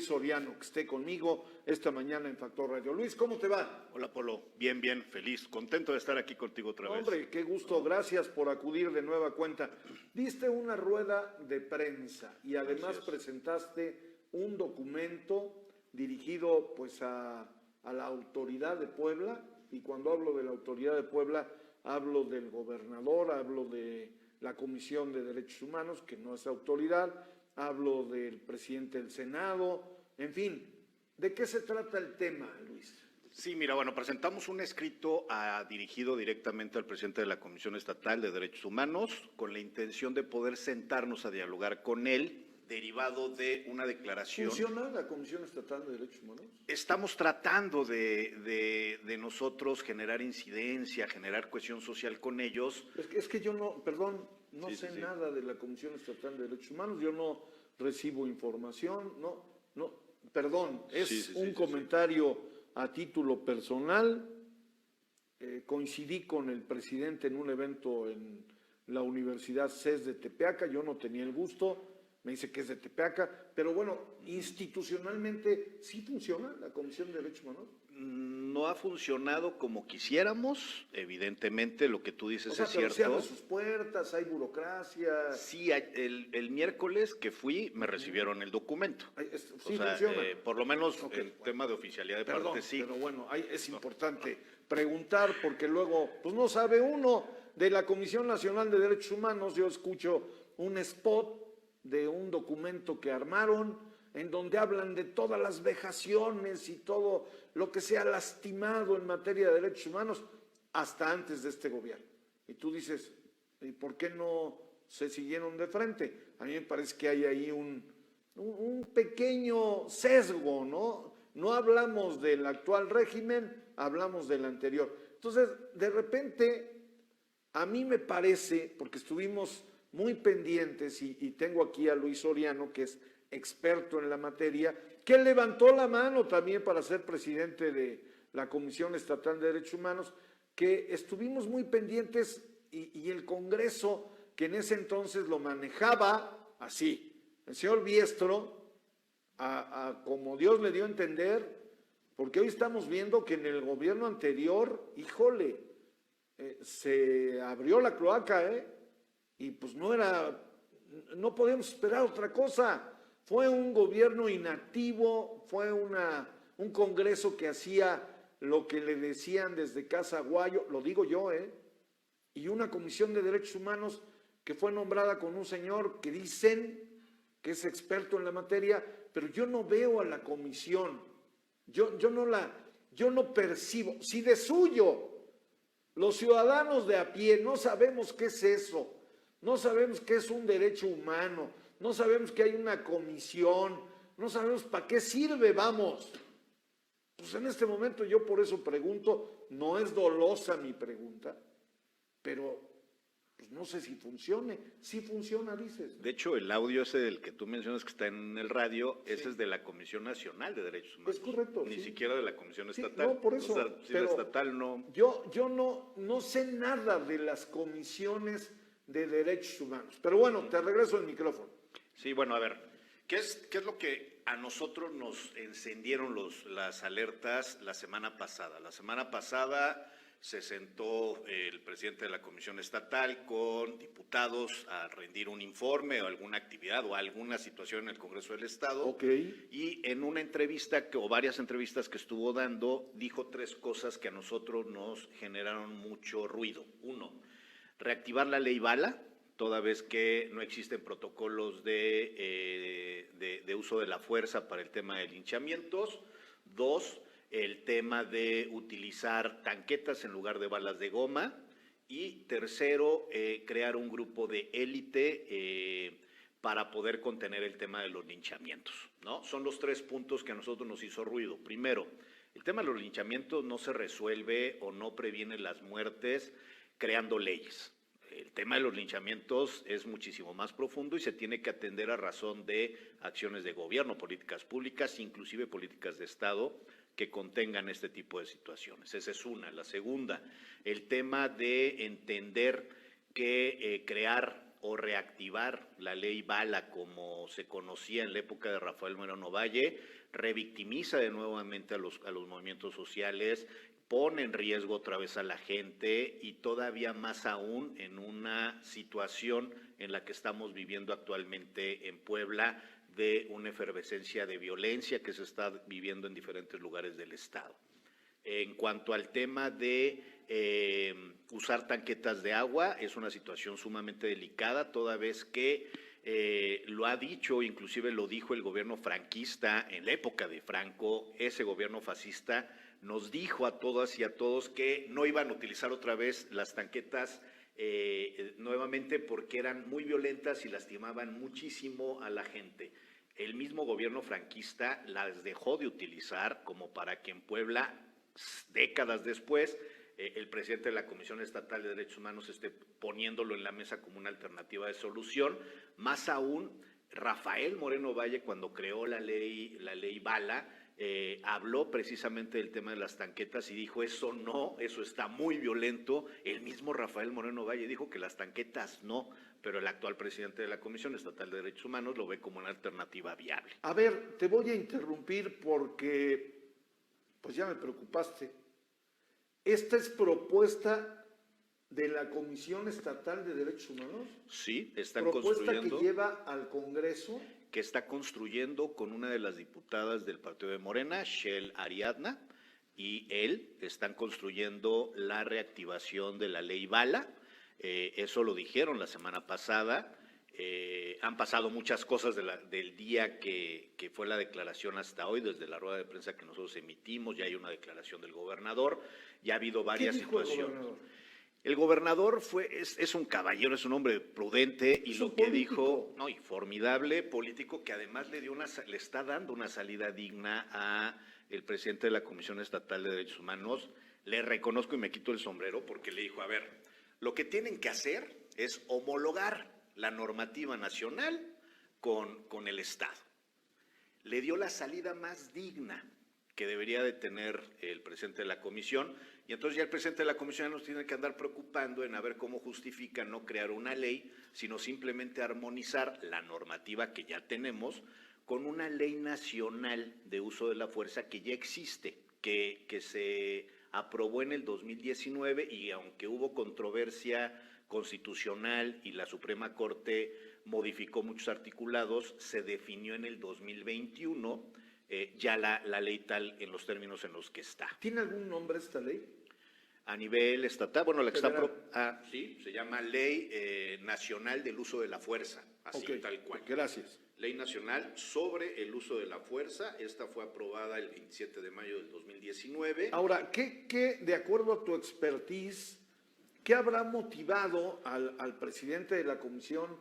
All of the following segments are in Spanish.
Luis Soriano, que esté conmigo esta mañana en Factor Radio. Luis, ¿cómo te va? Hola, Polo. Bien, bien, feliz, contento de estar aquí contigo otra vez. Hombre, qué gusto, gracias por acudir de nueva cuenta. Diste una rueda de prensa y además presentaste un documento dirigido pues a la autoridad de Puebla, y cuando hablo de la autoridad de Puebla, hablo del gobernador, hablo de la Comisión de Derechos Humanos, que no es autoridad, hablo del presidente del Senado, en fin. ¿De qué se trata el tema, Luis? Sí, mira, bueno, presentamos un escrito dirigido directamente al presidente de la Comisión Estatal de Derechos Humanos con la intención de poder sentarnos a dialogar con él, derivado de una declaración. ¿Funciona la Comisión Estatal de Derechos Humanos? Estamos tratando de nosotros generar incidencia, generar cohesión social con ellos. Es que yo no, perdón, no sé nada de la Comisión Estatal de Derechos Humanos, yo no recibo información, perdón, es un comentario a título personal. Coincidí con el presidente en un evento en la Universidad CES de Tepeaca, yo no tenía el gusto, me dice que es de Tepeaca, pero bueno, institucionalmente, ¿sí funciona la Comisión de Derechos Humanos? No ha funcionado como quisiéramos, evidentemente lo que tú dices es cierto. Se abren sus puertas, hay burocracia. Sí, el miércoles que fui me recibieron el documento. Sí, funciona. Por lo menos el tema de oficialidad de parte sí. Pero bueno, es importante preguntar porque luego, pues no sabe uno de la Comisión Nacional de Derechos Humanos. Yo escucho un spot de un documento que armaron en donde hablan de todas las vejaciones y todo lo que se ha lastimado en materia de derechos humanos hasta antes de este gobierno. Y tú dices, ¿y por qué no se siguieron de frente? A mí me parece que hay ahí un pequeño sesgo, ¿no? No hablamos del actual régimen, hablamos del anterior. Entonces, de repente, a mí me parece, porque estuvimos muy pendientes, y tengo aquí a Luis Soriano, que es experto en la materia, que levantó la mano también para ser presidente de la Comisión Estatal de Derechos Humanos, que estuvimos muy pendientes y el Congreso, que en ese entonces lo manejaba así, el señor Biestro, como Dios le dio a entender, porque hoy estamos viendo que en el gobierno anterior, híjole, se abrió la cloaca, y pues no podemos esperar otra cosa. Fue un gobierno inactivo, fue un Congreso que hacía lo que le decían desde Casa Aguayo, lo digo yo, y una Comisión de Derechos Humanos que fue nombrada con un señor que dicen que es experto en la materia, pero yo no veo a la comisión, yo no percibo. Si de suyo los ciudadanos de a pie no sabemos qué es eso, no sabemos qué es un derecho humano, no sabemos que hay una comisión, no sabemos para qué sirve, vamos. Pues en este momento yo por eso pregunto, no es dolosa mi pregunta, pero pues no sé si funcione. Sí funciona, dices. De hecho, el audio ese del que tú mencionas que está en el radio, ese es de la Comisión Nacional de Derechos Humanos. Es correcto. Ni siquiera de la Comisión Estatal. No, por eso. O sea, si la estatal no. Yo no sé nada de las comisiones de derechos humanos. Pero bueno, te regreso el micrófono. Sí, bueno, a ver, ¿qué es lo que a nosotros nos encendieron las alertas la semana pasada? La semana pasada se sentó el presidente de la Comisión Estatal con diputados a rendir un informe o alguna actividad o alguna situación en el Congreso del Estado. Okay. Y en una entrevista o varias entrevistas que estuvo dando, dijo tres cosas que a nosotros nos generaron mucho ruido. Uno, reactivar la ley Bala, toda vez que no existen protocolos de uso de la fuerza para el tema de linchamientos. Dos, el tema de utilizar tanquetas en lugar de balas de goma. Y tercero, crear un grupo de élite para poder contener el tema de los linchamientos, ¿no? Son los tres puntos que a nosotros nos hizo ruido. Primero, el tema de los linchamientos no se resuelve o no previene las muertes creando leyes. El tema de los linchamientos es muchísimo más profundo y se tiene que atender a razón de acciones de gobierno, políticas públicas, inclusive políticas de Estado que contengan este tipo de situaciones. Esa es una. La segunda, el tema de entender que crear o reactivar la ley Bala como se conocía en la época de Rafael Moreno Valle revictimiza de nuevamente a los movimientos sociales, pone en riesgo otra vez a la gente y todavía más aún en una situación en la que estamos viviendo actualmente en Puebla, de una efervescencia de violencia que se está viviendo en diferentes lugares del estado. En cuanto al tema de usar tanquetas de agua, es una situación sumamente delicada, toda vez que lo ha dicho, inclusive lo dijo el gobierno franquista en la época de Franco. Ese gobierno fascista nos dijo a todas y a todos que no iban a utilizar otra vez las tanquetas nuevamente porque eran muy violentas y lastimaban muchísimo a la gente. El mismo gobierno franquista las dejó de utilizar como para que en Puebla, décadas después, el presidente de la Comisión Estatal de Derechos Humanos esté poniéndolo en la mesa como una alternativa de solución. Más aún, Rafael Moreno Valle, cuando creó la ley Bala, habló precisamente del tema de las tanquetas y dijo, eso no, eso está muy violento. El mismo Rafael Moreno Valle dijo que las tanquetas no, pero el actual presidente de la Comisión Estatal de Derechos Humanos lo ve como una alternativa viable. A ver, te voy a interrumpir porque pues ya me preocupaste. ¿Esta es propuesta de la Comisión Estatal de Derechos Humanos? Sí, están propuesta construyendo. Que lleva al Congreso. Que está construyendo con una de las diputadas del partido de Morena, Shel Ariadna, y él están construyendo la reactivación de la ley Bala. Eso lo dijeron la semana pasada. Han pasado muchas cosas del día que fue la declaración hasta hoy, desde la rueda de prensa que nosotros emitimos. Ya hay una declaración del gobernador, ya ha habido varias situaciones. El gobernador es un caballero, es un hombre prudente y lo que dijo, no, y formidable político, que además le está dando una salida digna a el presidente de la Comisión Estatal de Derechos Humanos. Le reconozco y me quito el sombrero porque le dijo, a ver, lo que tienen que hacer es homologar la normativa nacional con el Estado. Le dio la salida más digna que debería de tener el presidente de la comisión, y entonces ya el presidente de la comisión nos tiene que andar preocupando en a ver cómo justifica no crear una ley, sino simplemente armonizar la normativa que ya tenemos con una ley nacional de uso de la fuerza que ya existe, que se aprobó en el 2019 y aunque hubo controversia constitucional y la Suprema Corte modificó muchos articulados, se definió en el 2021 ya la ley tal en los términos en los que está. ¿Tiene algún nombre esta ley? A nivel estatal, bueno, la que está sí, se llama Ley Nacional del Uso de la Fuerza, así tal cual. Gracias. Ley Nacional sobre el Uso de la Fuerza, esta fue aprobada el 27 de mayo del 2019. Ahora, ¿qué de acuerdo a tu expertise, qué habrá motivado al presidente de la Comisión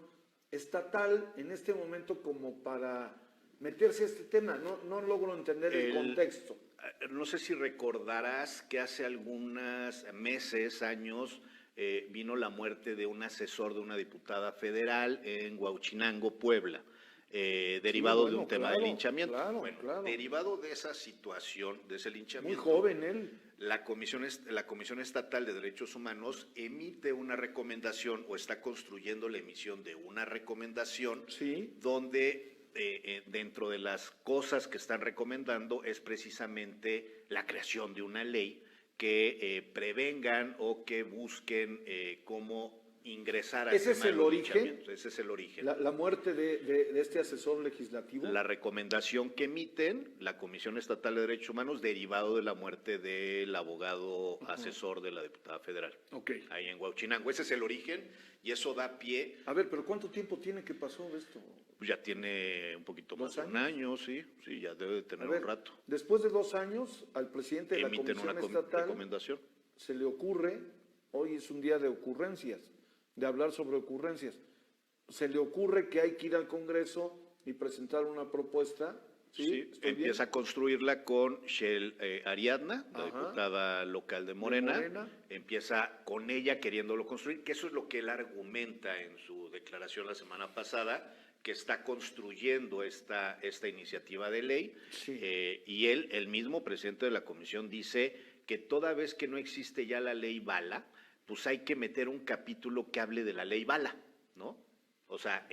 Estatal en este momento como para meterse a este tema? No logro entender el contexto. No sé si recordarás que hace algunos meses, años, vino la muerte de un asesor de una diputada federal en Huauchinango, Puebla, derivado de un tema de linchamiento. Claro. Derivado de esa situación, de ese linchamiento. Muy joven él. La Comisión Estatal de Derechos Humanos emite una recomendación o está construyendo la emisión de una recomendación donde dentro de las cosas que están recomendando es precisamente la creación de una ley que prevengan o que busquen cómo ingresar a ¿Ese es el origen? Ese es el origen. La muerte de este asesor legislativo. La recomendación que emiten la Comisión Estatal de Derechos Humanos derivado de la muerte del abogado asesor de la diputada federal. Ahí en Huauchinango. Ese es el origen y eso da pie. A ver, pero ¿cuánto tiempo tiene que pasó esto? Pues ya tiene un poquito más de un año, sí, ya debe de tener un rato. Después de 2 años, al presidente de la Comisión Estatal se le ocurre, hoy es un día de ocurrencias, de hablar sobre ocurrencias, se le ocurre que hay que ir al Congreso y presentar una propuesta. Sí, empieza a construirla con Shel Ariadna, la diputada local de Morena, empieza con ella queriéndolo construir, que eso es lo que él argumenta en su declaración la semana pasada, que está construyendo esta iniciativa de ley, y él, el mismo presidente de la comisión, dice que toda vez que no existe ya la ley Bala, pues hay que meter un capítulo que hable de la ley Bala, ¿no? O sea,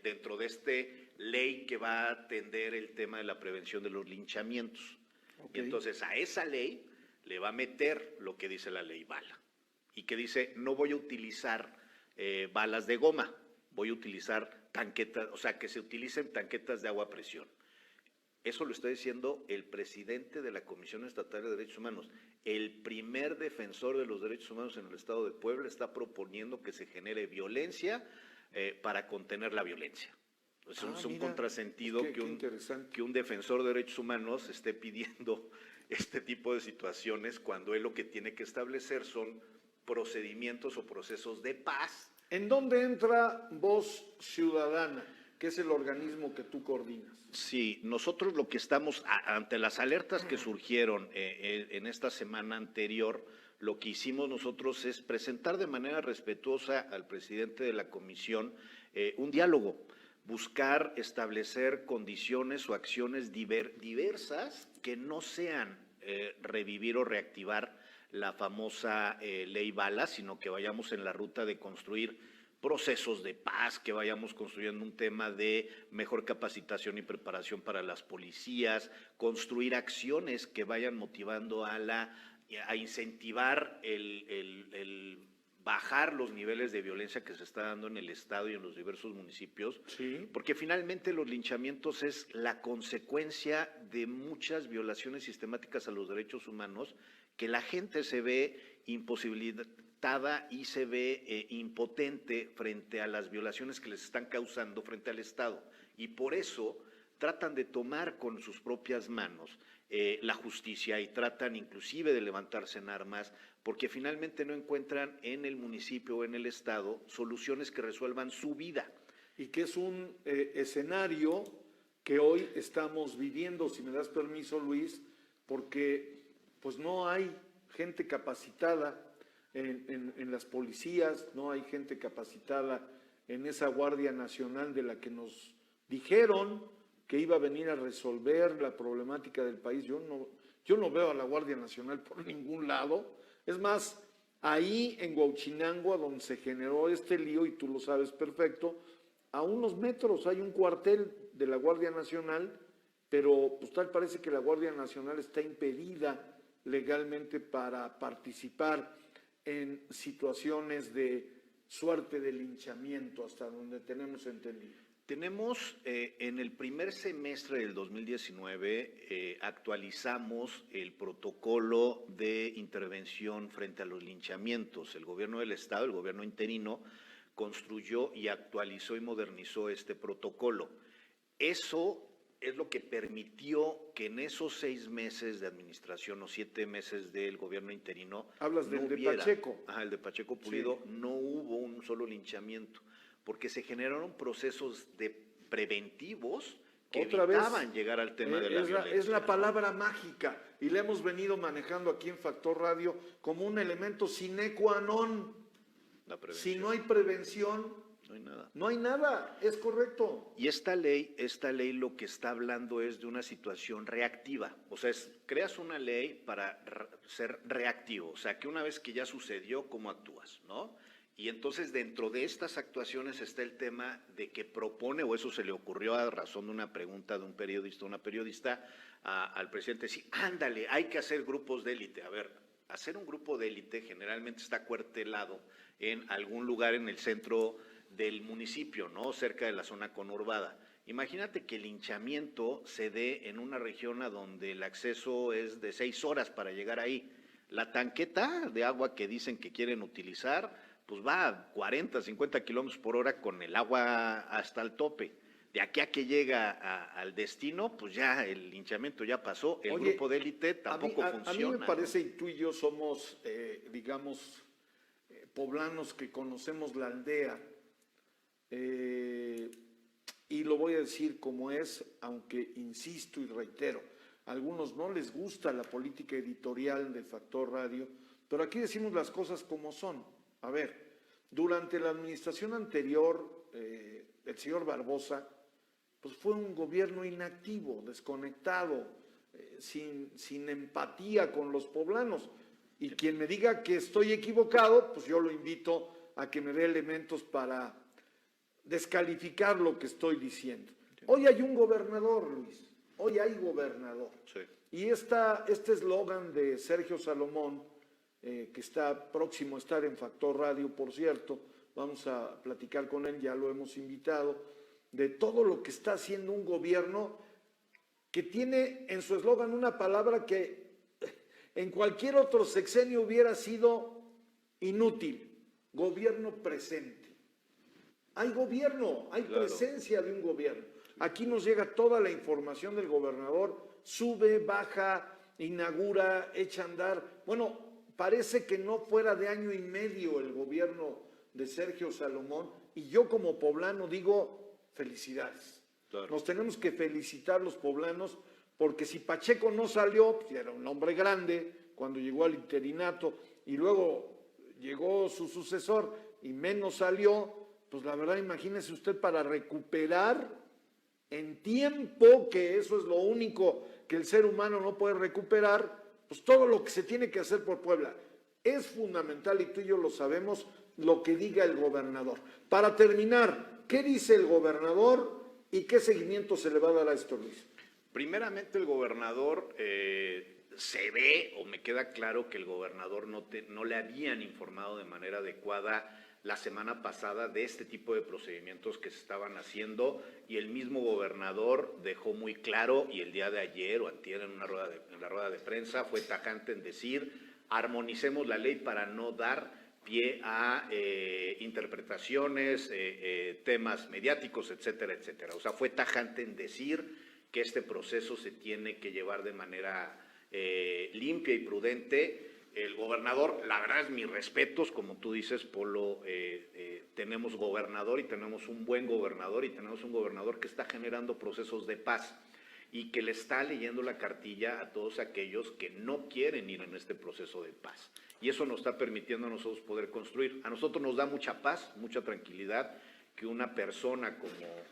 dentro de este ley que va a atender el tema de la prevención de los linchamientos. Ok. Y entonces a esa ley le va a meter lo que dice la ley bala. Y que dice, no voy a utilizar balas de goma, voy a utilizar tanquetas, o sea, que se utilicen tanquetas de agua a presión. Eso lo está diciendo el presidente de la Comisión Estatal de Derechos Humanos. El primer defensor de los derechos humanos en el Estado de Puebla está proponiendo que se genere violencia para contener la violencia. Es un Mira, contrasentido qué interesante. que un defensor de derechos humanos esté pidiendo este tipo de situaciones cuando él lo que tiene que establecer son procedimientos o procesos de paz. ¿En dónde entra Voz Ciudadana, que es el organismo que tú coordinas? Sí, nosotros lo que estamos, ante las alertas que surgieron en esta semana anterior, lo que hicimos nosotros es presentar de manera respetuosa al presidente de la comisión un diálogo, buscar establecer condiciones o acciones diversas que no sean revivir o reactivar la famosa ley bala, sino que vayamos en la ruta de construir procesos de paz, que vayamos construyendo un tema de mejor capacitación y preparación para las policías, construir acciones que vayan motivando a incentivar el bajar los niveles de violencia que se está dando en el Estado y en los diversos municipios, Sí. porque finalmente los linchamientos es la consecuencia de muchas violaciones sistemáticas a los derechos humanos, que la gente se ve imposibilitada y se ve impotente frente a las violaciones que les están causando frente al Estado. Y por eso tratan de tomar con sus propias manos la justicia y tratan inclusive de levantarse en armas, porque finalmente no encuentran en el municipio o en el Estado soluciones que resuelvan su vida. Y que es un escenario que hoy estamos viviendo, si me das permiso, Luis, porque pues no hay gente capacitada en las policías, no hay gente capacitada en esa Guardia Nacional de la que nos dijeron que iba a venir a resolver la problemática del país. Yo no veo a la Guardia Nacional por ningún lado. Es más, ahí en Huauchinango, donde se generó este lío, y tú lo sabes perfecto, a unos metros hay un cuartel de la Guardia Nacional, pero pues tal parece que la Guardia Nacional está impedida legalmente para participar en situaciones de suerte de linchamiento, hasta donde tenemos entendido. Tenemos, en el primer semestre del 2019, actualizamos el protocolo de intervención frente a los linchamientos. El gobierno del Estado, el gobierno interino, construyó y actualizó y modernizó este protocolo. Eso es lo que permitió que en esos 6 meses de administración o 7 meses del gobierno interino… Hablas del de Pacheco. Ajá, el de Pacheco Pulido, sí. No hubo un solo linchamiento, porque se generaron procesos preventivos que evitaban llegar al tema de la violencia. Es la palabra mágica, y la hemos venido manejando aquí en Factor Radio como un elemento sine qua non. Si no hay prevención, no hay nada. No hay nada, es correcto. Y esta ley lo que está hablando es de una situación reactiva. O sea, creas una ley para ser reactivo. O sea, que una vez que ya sucedió, ¿cómo actúas? ¿No? Y entonces dentro de estas actuaciones está el tema de que propone, o eso se le ocurrió a razón de una pregunta de un periodista, al presidente, sí, ándale, hay que hacer grupos de élite. A ver, hacer un grupo de élite generalmente está acuartelado en algún lugar en el centro del municipio, ¿no? Cerca de la zona conurbada. Imagínate que el linchamiento se dé en una región a donde el acceso es de 6 horas para llegar ahí. La tanqueta de agua que dicen que quieren utilizar, pues va a 40, 50 kilómetros por hora con el agua hasta el tope. De aquí a que llega al destino, pues ya el linchamiento ya pasó. El grupo de élite tampoco funciona. A mí me parece, y tú y yo somos, digamos, poblanos que conocemos la aldea, y lo voy a decir como es, aunque insisto y reitero, a algunos no les gusta la política editorial de Factor Radio, pero aquí decimos las cosas como son. A ver, durante la administración anterior del señor Barbosa, pues fue un gobierno inactivo, desconectado, sin empatía con los poblanos. Y quien me diga que estoy equivocado, pues yo lo invito a que me dé elementos para descalificar lo que estoy diciendo. Hoy hay un gobernador, Luis. Hoy hay gobernador. Sí. Y este eslogan de Sergio Salomón, que está próximo a estar en Factor Radio, por cierto, vamos a platicar con él, ya lo hemos invitado, de todo lo que está haciendo un gobierno que tiene en su eslogan una palabra que en cualquier otro sexenio hubiera sido inútil: gobierno presente. Hay gobierno, hay presencia de un gobierno. Aquí nos llega toda la información del gobernador, sube, baja, inaugura, echa a andar. Bueno, parece que no fuera de año y medio el gobierno de Sergio Salomón, y yo como poblano digo felicidades. Claro. Nos tenemos que felicitar los poblanos, porque si Pacheco no salió, pues era un hombre grande cuando llegó al interinato, y luego llegó su sucesor y menos salió, pues la verdad, imagínese usted, para recuperar en tiempo, que eso es lo único que el ser humano no puede recuperar, pues todo lo que se tiene que hacer por Puebla. Es fundamental, y tú y yo lo sabemos, lo que diga el gobernador. Para terminar, ¿qué dice el gobernador y qué seguimiento se le va a dar a esto, Luis? Primeramente, el gobernador, se ve, o me queda claro que el gobernador no le habían informado de manera adecuada la semana pasada de este tipo de procedimientos que se estaban haciendo, y el mismo gobernador dejó muy claro, y el día de ayer o antier en la rueda de prensa fue tajante en decir: armonicemos la ley para no dar pie a interpretaciones, temas mediáticos, etcétera, etcétera. O sea, fue tajante en decir que este proceso se tiene que llevar de manera limpia y prudente. El gobernador, la verdad es mis respetos, como tú dices, Polo, tenemos gobernador y tenemos un buen gobernador, y tenemos un gobernador que está generando procesos de paz y que le está leyendo la cartilla a todos aquellos que no quieren ir en este proceso de paz. Y eso nos está permitiendo a nosotros poder construir. A nosotros nos da mucha paz, mucha tranquilidad que una persona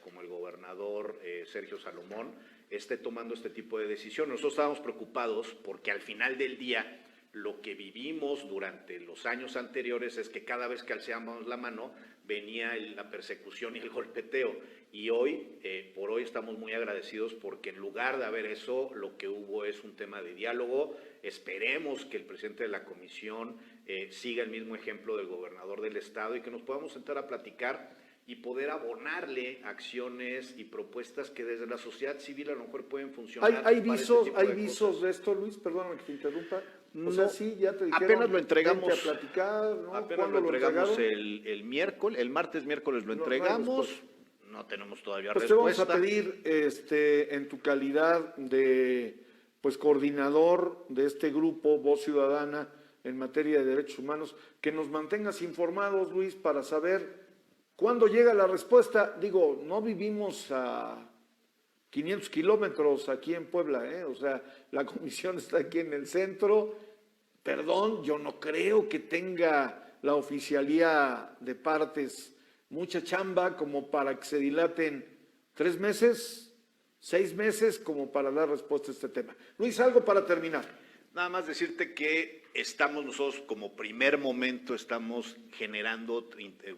como el gobernador Sergio Salomón esté tomando este tipo de decisiones. Nosotros estábamos preocupados porque al final del día lo que vivimos durante los años anteriores es que cada vez que alzábamos la mano venía la persecución y el golpeteo. Y hoy, por hoy, estamos muy agradecidos porque en lugar de haber eso, lo que hubo es un tema de diálogo. Esperemos que el presidente de la comisión siga el mismo ejemplo del gobernador del estado y que nos podamos sentar a platicar y poder abonarle acciones y propuestas que desde la sociedad civil a lo mejor pueden funcionar. ¿Hay visos de esto, Luis? Perdóname que te interrumpa. O sea, sí, ya te dijeron, apenas lo entregamos, a platicar, ¿no? Apenas lo entregamos el miércoles, el miércoles lo entregamos, no tenemos todavía respuesta. Te vamos a pedir, en tu calidad de coordinador de este grupo Voz Ciudadana en materia de derechos humanos, que nos mantengas informados, Luis, para saber cuándo llega la respuesta. Digo, no vivimos a 500 kilómetros aquí en Puebla, o sea, la comisión está aquí en el centro. Perdón, yo no creo que tenga la oficialía de partes mucha chamba como para que se dilaten 3 meses, 6 meses, como para dar respuesta a este tema. Luis, algo para terminar. Nada más decirte que estamos nosotros, como primer momento, estamos generando,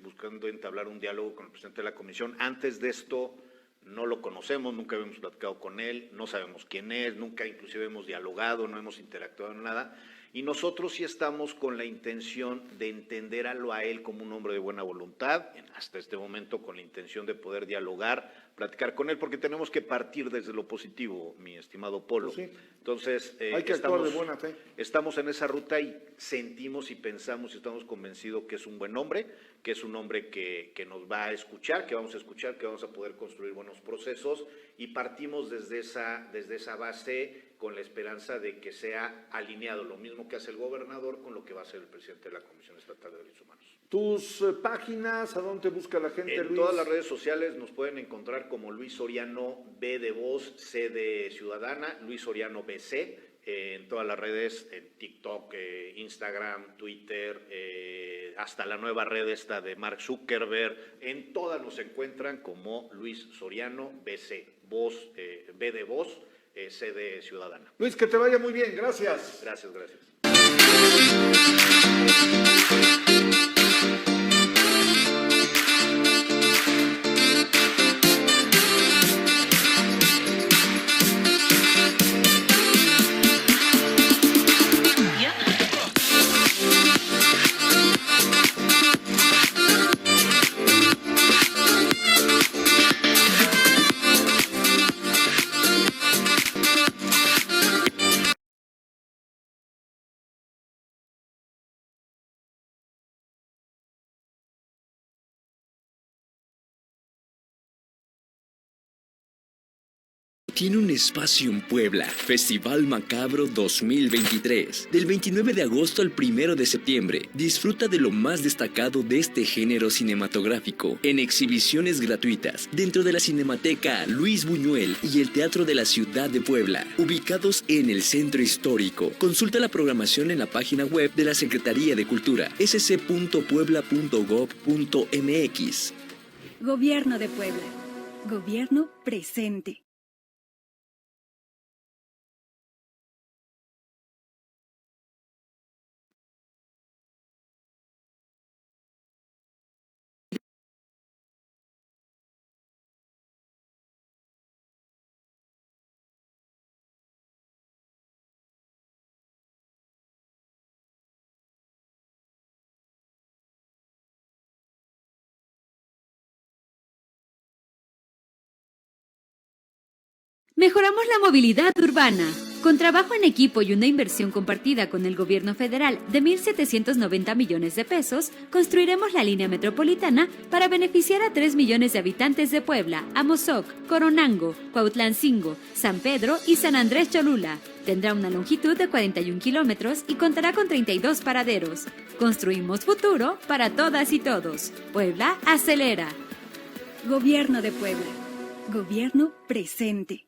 buscando entablar un diálogo con el presidente de la comisión. Antes de esto no lo conocemos, nunca habíamos platicado con él, no sabemos quién es, nunca inclusive hemos dialogado, no hemos interactuado en nada. Y nosotros sí estamos con la intención de entender a él como un hombre de buena voluntad, hasta este momento con la intención de poder dialogar, platicar con él, porque tenemos que partir desde lo positivo, mi estimado Polo. Sí. Entonces, hay que actuar de buena fe. Estamos en esa ruta y sentimos y pensamos y estamos convencidos que es un buen hombre, que es un hombre que nos va a escuchar, que vamos a poder construir buenos procesos, y partimos desde esa base con la esperanza de que sea alineado lo mismo que hace el gobernador con lo que va a hacer el presidente de la Comisión Estatal de Derechos Humanos. ¿Tus páginas, a dónde busca la gente, Luis? En todas las redes sociales nos pueden encontrar como Luis Soriano B de Voz, C de Ciudadana, Luis Soriano BC, en todas las redes, en TikTok, Instagram, Twitter, hasta la nueva red esta de Mark Zuckerberg, en todas nos encuentran como Luis Soriano BC, Voz, B de Voz, C de Ciudadana. Luis, que te vaya muy bien, gracias. Gracias. tiene un espacio en Puebla. Festival Macabro 2023. Del 29 de agosto al 1 de septiembre. Disfruta de lo más destacado de este género cinematográfico en exhibiciones gratuitas dentro de la Cinemateca Luis Buñuel y el Teatro de la Ciudad de Puebla, ubicados en el Centro Histórico. Consulta la programación en la página web de la Secretaría de Cultura, sc.puebla.gov.mx. Gobierno de Puebla. Gobierno presente. Mejoramos la movilidad urbana. Con trabajo en equipo y una inversión compartida con el gobierno federal de 1,790 millones de pesos, construiremos la línea metropolitana para beneficiar a 3 millones de habitantes de Puebla, Amozoc, Coronango, Cuautlancingo, San Pedro y San Andrés Cholula. Tendrá una longitud de 41 kilómetros y contará con 32 paraderos. Construimos futuro para todas y todos. Puebla acelera. Gobierno de Puebla. Gobierno presente.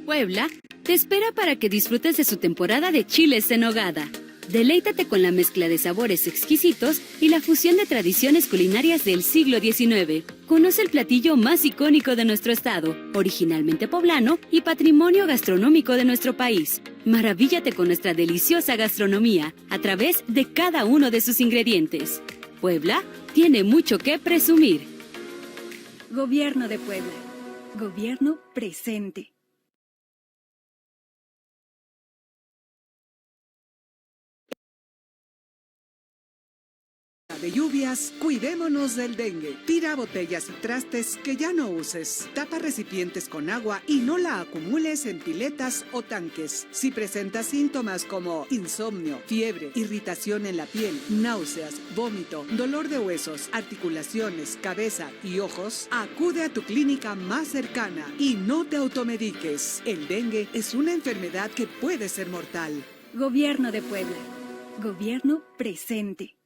Puebla te espera para que disfrutes de su temporada de chiles en nogada. Deleítate con la mezcla de sabores exquisitos y la fusión de tradiciones culinarias del siglo XIX. Conoce el platillo más icónico de nuestro estado, originalmente poblano y patrimonio gastronómico de nuestro país. Maravíllate con nuestra deliciosa gastronomía a través de cada uno de sus ingredientes. Puebla tiene mucho que presumir. Gobierno de Puebla. Gobierno presente. De lluvias, cuidémonos del dengue. Tira botellas y trastes que ya no uses. Tapa recipientes con agua y no la acumules en piletas o tanques. Si presentas síntomas como insomnio, fiebre, irritación en la piel, náuseas, vómito, dolor de huesos, articulaciones, cabeza y ojos, acude a tu clínica más cercana y no te automediques. El dengue es una enfermedad que puede ser mortal. Gobierno de Puebla. Gobierno presente.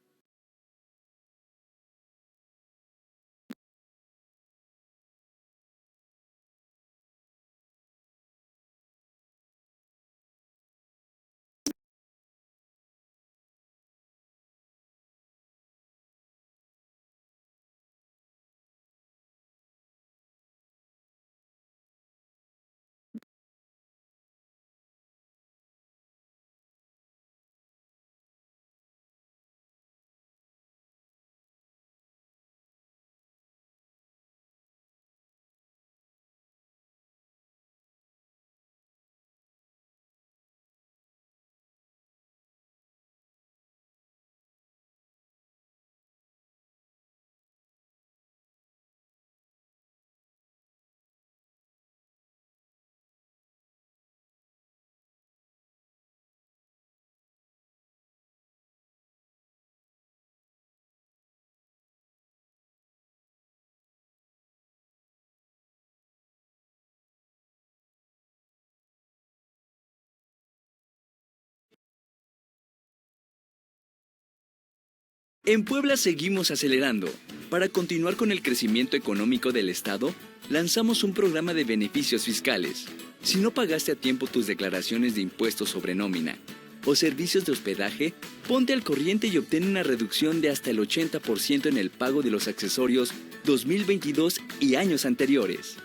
En Puebla seguimos acelerando. Para continuar con el crecimiento económico del Estado, lanzamos un programa de beneficios fiscales. Si no pagaste a tiempo tus declaraciones de impuestos sobre nómina o servicios de hospedaje, ponte al corriente y obtén una reducción de hasta el 80% en el pago de los accesorios 2022 y años anteriores.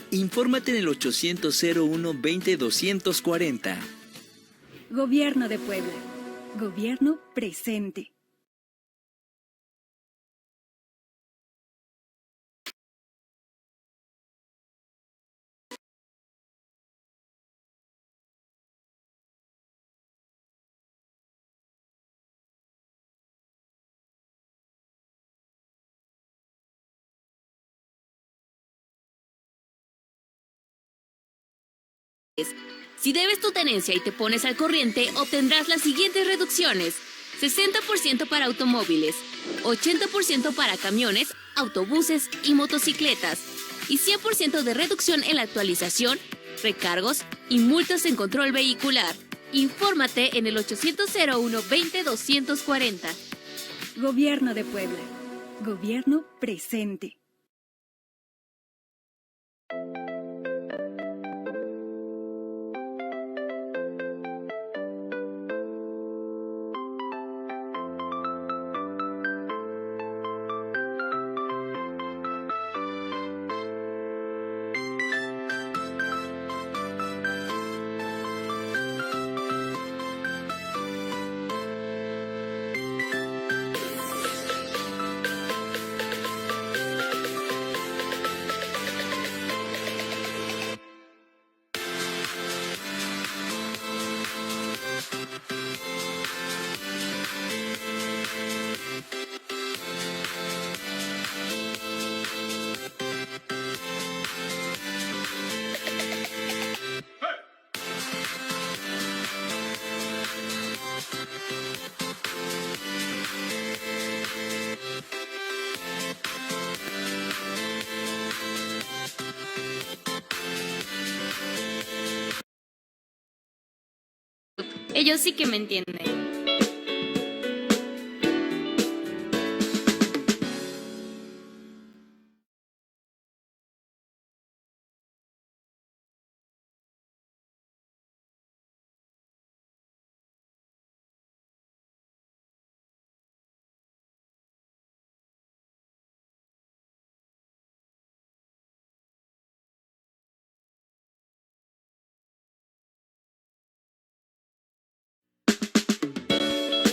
Infórmate en el 800-01-20-240. Gobierno de Puebla. Gobierno presente. Si debes tu tenencia y te pones al corriente, obtendrás las siguientes reducciones. 60% para automóviles, 80% para camiones, autobuses y motocicletas, y 100% de reducción en la actualización, recargos y multas en control vehicular. Infórmate en el 800-01-20-240. Gobierno de Puebla. Gobierno presente. Ellos sí que me entienden.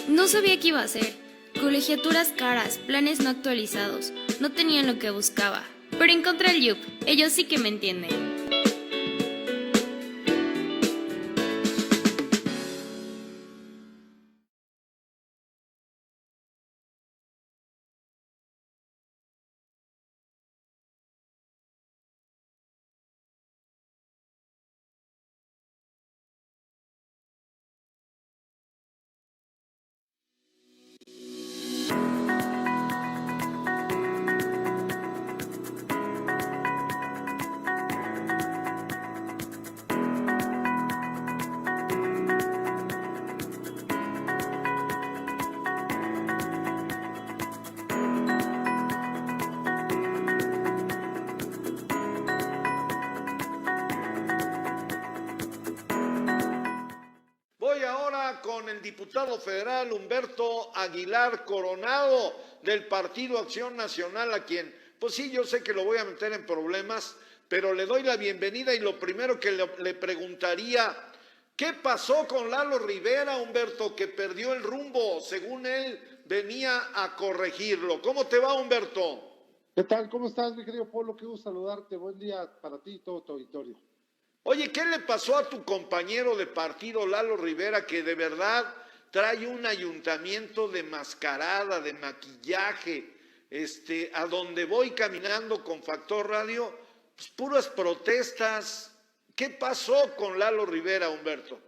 No sabía qué iba a hacer. Colegiaturas caras, planes no actualizados. No tenían lo que buscaba. Pero encontré el Yup. Ellos sí que me entienden. Voy ahora con el diputado federal Humberto Aguilar Coronado del Partido Acción Nacional, a quien, pues sí, yo sé que lo voy a meter en problemas, pero le doy la bienvenida y lo primero que le preguntaría, ¿qué pasó con Lalo Rivera, Humberto, que perdió el rumbo? Según él, venía a corregirlo. ¿Cómo te va, Humberto? ¿Qué tal? ¿Cómo estás, mi querido Polo? Qué gusto saludarte. Buen día para ti y todo tu auditorio. Oye, ¿qué le pasó a tu compañero de partido, Lalo Rivera, que de verdad trae un ayuntamiento de mascarada, de maquillaje? A donde voy caminando con Factor Radio, pues puras protestas. ¿Qué pasó con Lalo Rivera, Humberto?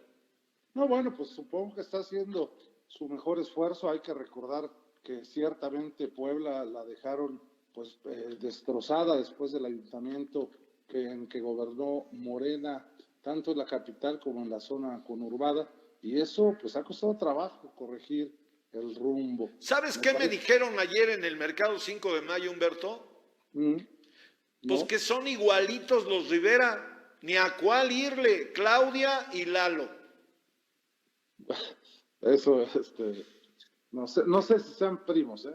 No, bueno, pues supongo que está haciendo su mejor esfuerzo. Hay que recordar que ciertamente Puebla la dejaron pues destrozada después del ayuntamiento en que gobernó Morena, tanto en la capital como en la zona conurbada, y eso pues ha costado trabajo corregir el rumbo. ¿Sabes qué me dijeron ayer en el Mercado 5 de Mayo, Humberto? Pues que son igualitos los Rivera, ni a cuál irle, Claudia y Lalo. Eso, no sé si sean primos,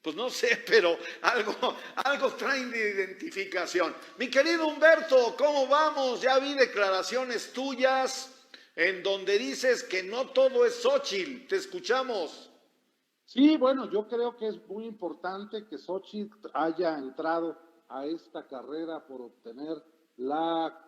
Pues no sé, pero algo traen de identificación. Mi querido Humberto, ¿cómo vamos? Ya vi declaraciones tuyas en donde dices que no todo es Xóchitl. Te escuchamos. Sí, bueno, yo creo que es muy importante que Xóchitl haya entrado a esta carrera por obtener la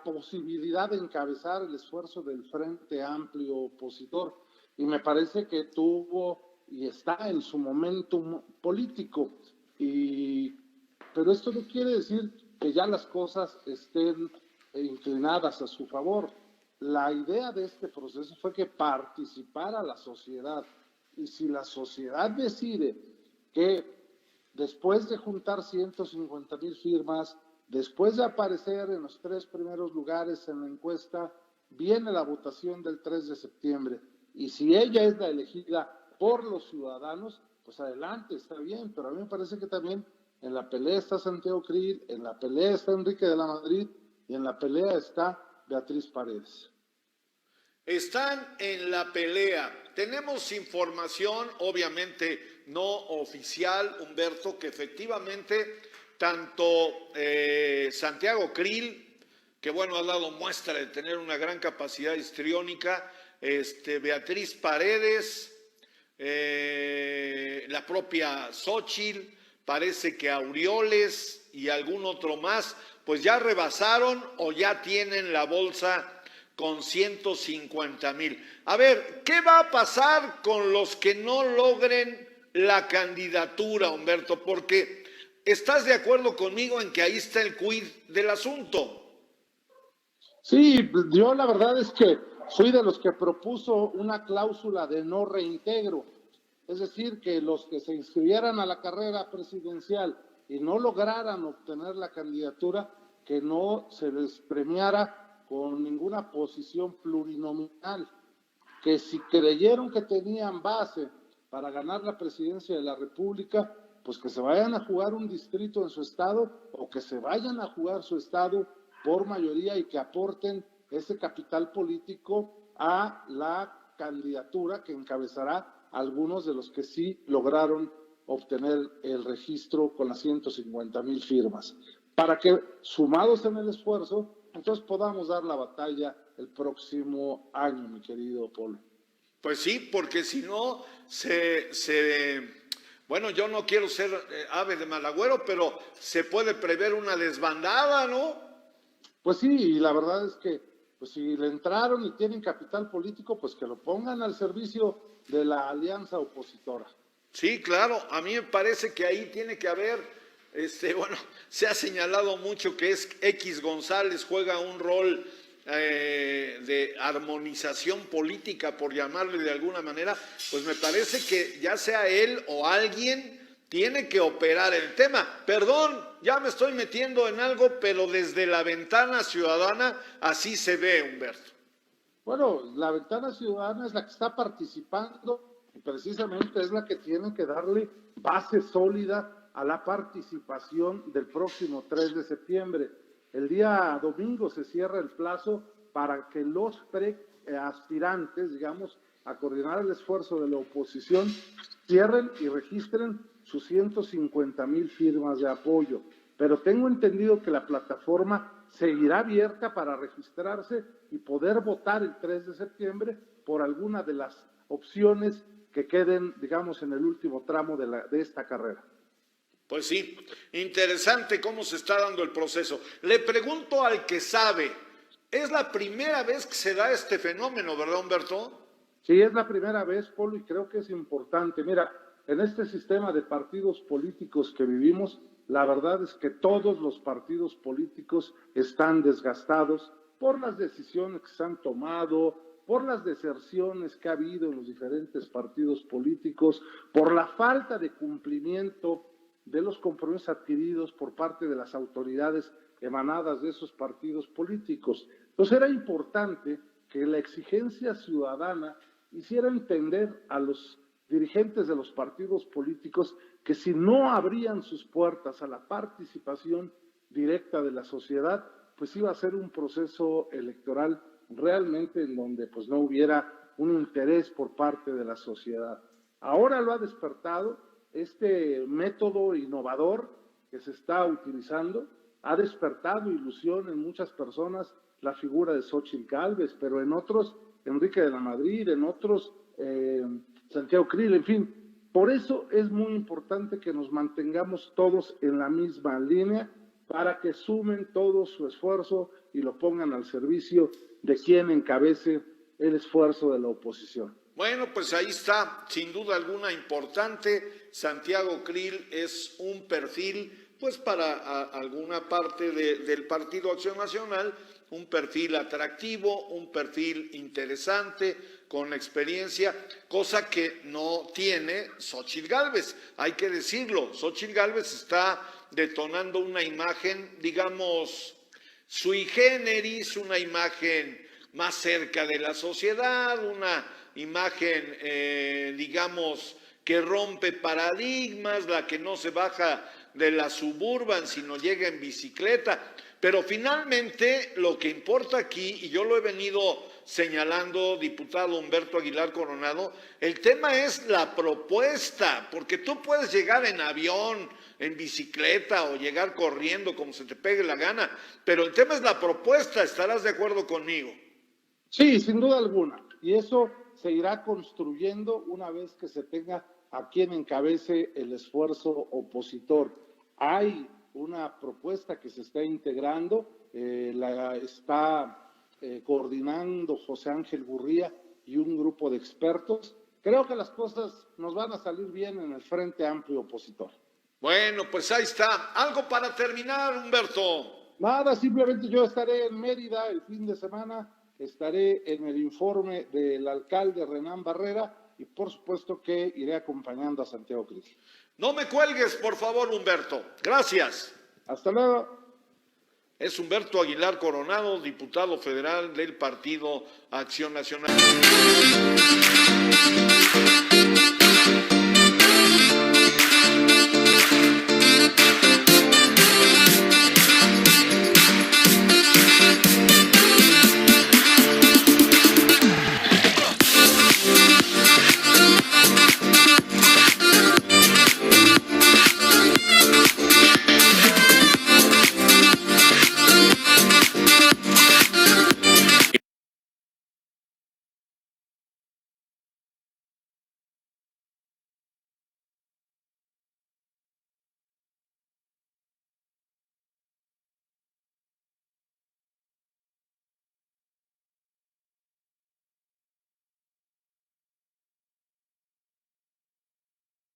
posibilidad de encabezar el esfuerzo del Frente Amplio opositor. Y me parece que tuvo y está en su momentum político, pero esto no quiere decir que ya las cosas estén inclinadas a su favor. la idea de este proceso fue que participara la sociedad. Y si la sociedad decide que después de juntar 150,000 firmas, después de aparecer en los 3 primeros lugares en la encuesta, viene la votación del 3 de septiembre. Y si ella es la elegida por los ciudadanos, pues adelante, está bien. Pero a mí me parece que también en la pelea está Santiago Krill, en la pelea está Enrique de la Madrid y en la pelea está Beatriz Paredes. Están en la pelea. Tenemos información, obviamente no oficial, Humberto, que efectivamente tanto Santiago Krill, que bueno, ha dado muestra de tener una gran capacidad histriónica, Beatriz Paredes, la propia Xóchitl, parece que Aureoles y algún otro más, pues ya rebasaron o ya tienen la bolsa con 150,000. A ver, ¿qué va a pasar con los que no logren la candidatura, Humberto? Porque ¿estás de acuerdo conmigo en que ahí está el quid del asunto? Sí, yo la verdad es que fui de los que propuso una cláusula de no reintegro. Es decir, que los que se inscribieran a la carrera presidencial y no lograran obtener la candidatura, que no se les premiara con ninguna posición plurinominal, que si creyeron que tenían base para ganar la presidencia de la República, pues que se vayan a jugar un distrito en su estado o que se vayan a jugar su estado por mayoría y que aporten ese capital político a la candidatura que encabezará algunos de los que sí lograron obtener el registro con las 150,000 firmas, para que sumados en el esfuerzo, entonces podamos dar la batalla el próximo año, mi querido Polo. Pues sí, porque si no, bueno, yo no quiero ser ave de mal agüero, pero se puede prever una desbandada, ¿no? Pues sí, y la verdad es que pues si le entraron y tienen capital político, pues que lo pongan al servicio de la alianza opositora. Sí, claro, a mí me parece que ahí tiene que haber, bueno, se ha señalado mucho que es X González, juega un rol de armonización política, por llamarle de alguna manera, pues me parece que ya sea él o alguien tiene que operar el tema. Perdón, ya me estoy metiendo en algo, pero desde la ventana ciudadana así se ve, Humberto. Bueno, la ventana ciudadana es la que está participando y precisamente es la que tiene que darle base sólida a la participación del próximo 3 de septiembre. El día domingo se cierra el plazo para que los preaspirantes, digamos, a coordinar el esfuerzo de la oposición, cierren y registren sus 150,000 firmas de apoyo. Pero tengo entendido que la plataforma seguirá abierta para registrarse y poder votar el 3 de septiembre por alguna de las opciones que queden, digamos, en el último tramo de esta carrera. Pues sí, interesante cómo se está dando el proceso. Le pregunto al que sabe, ¿es la primera vez que se da este fenómeno, verdad, Humberto? Sí, es la primera vez, Polo, y creo que es importante. Mira, en este sistema de partidos políticos que vivimos, la verdad es que todos los partidos políticos están desgastados por las decisiones que se han tomado, por las deserciones que ha habido en los diferentes partidos políticos, por la falta de cumplimiento de los compromisos adquiridos por parte de las autoridades emanadas de esos partidos políticos. Entonces era importante que la exigencia ciudadana hiciera entender a los dirigentes de los partidos políticos que si no abrían sus puertas a la participación directa de la sociedad, pues iba a ser un proceso electoral realmente en donde pues no hubiera un interés por parte de la sociedad. Ahora lo ha despertado este método innovador que se está utilizando, ha despertado ilusión en muchas personas la figura de Xóchitl Gálvez, pero en otros, Enrique de la Madrid, en otros, Santiago Krill, en fin. Por eso es muy importante que nos mantengamos todos en la misma línea para que sumen todo su esfuerzo y lo pongan al servicio de quien encabece el esfuerzo de la oposición. Bueno, pues ahí está, sin duda alguna importante. Santiago Krill es un perfil pues para alguna parte del Partido Acción Nacional, un perfil atractivo, un perfil interesante, con experiencia, cosa que no tiene Xóchitl Gálvez, hay que decirlo. Xóchitl Gálvez está detonando una imagen, digamos, sui generis, una imagen más cerca de la sociedad, una imagen, digamos, que rompe paradigmas, la que no se baja de la Suburban, sino llega en bicicleta. Pero finalmente lo que importa aquí, y yo lo he venido señalando, diputado Humberto Aguilar Coronado, el tema es la propuesta, porque tú puedes llegar en avión, en bicicleta o llegar corriendo como se te pegue la gana, pero el tema es la propuesta, ¿estarás de acuerdo conmigo? Sí, sin duda alguna, y eso se irá construyendo una vez que se tenga a quien encabece el esfuerzo opositor. Hay una propuesta que se está integrando, la está coordinando José Ángel Gurría y un grupo de expertos. Creo que las cosas nos van a salir bien en el Frente Amplio opositor. Bueno, pues ahí está. ¿Algo para terminar, Humberto? Nada, simplemente yo estaré en Mérida el fin de semana, estaré en el informe del alcalde Renán Barrera y por supuesto que iré acompañando a Santiago Krill. No me cuelgues, por favor, Humberto. Gracias. Hasta luego. Es Humberto Aguilar Coronado, diputado federal del Partido Acción Nacional.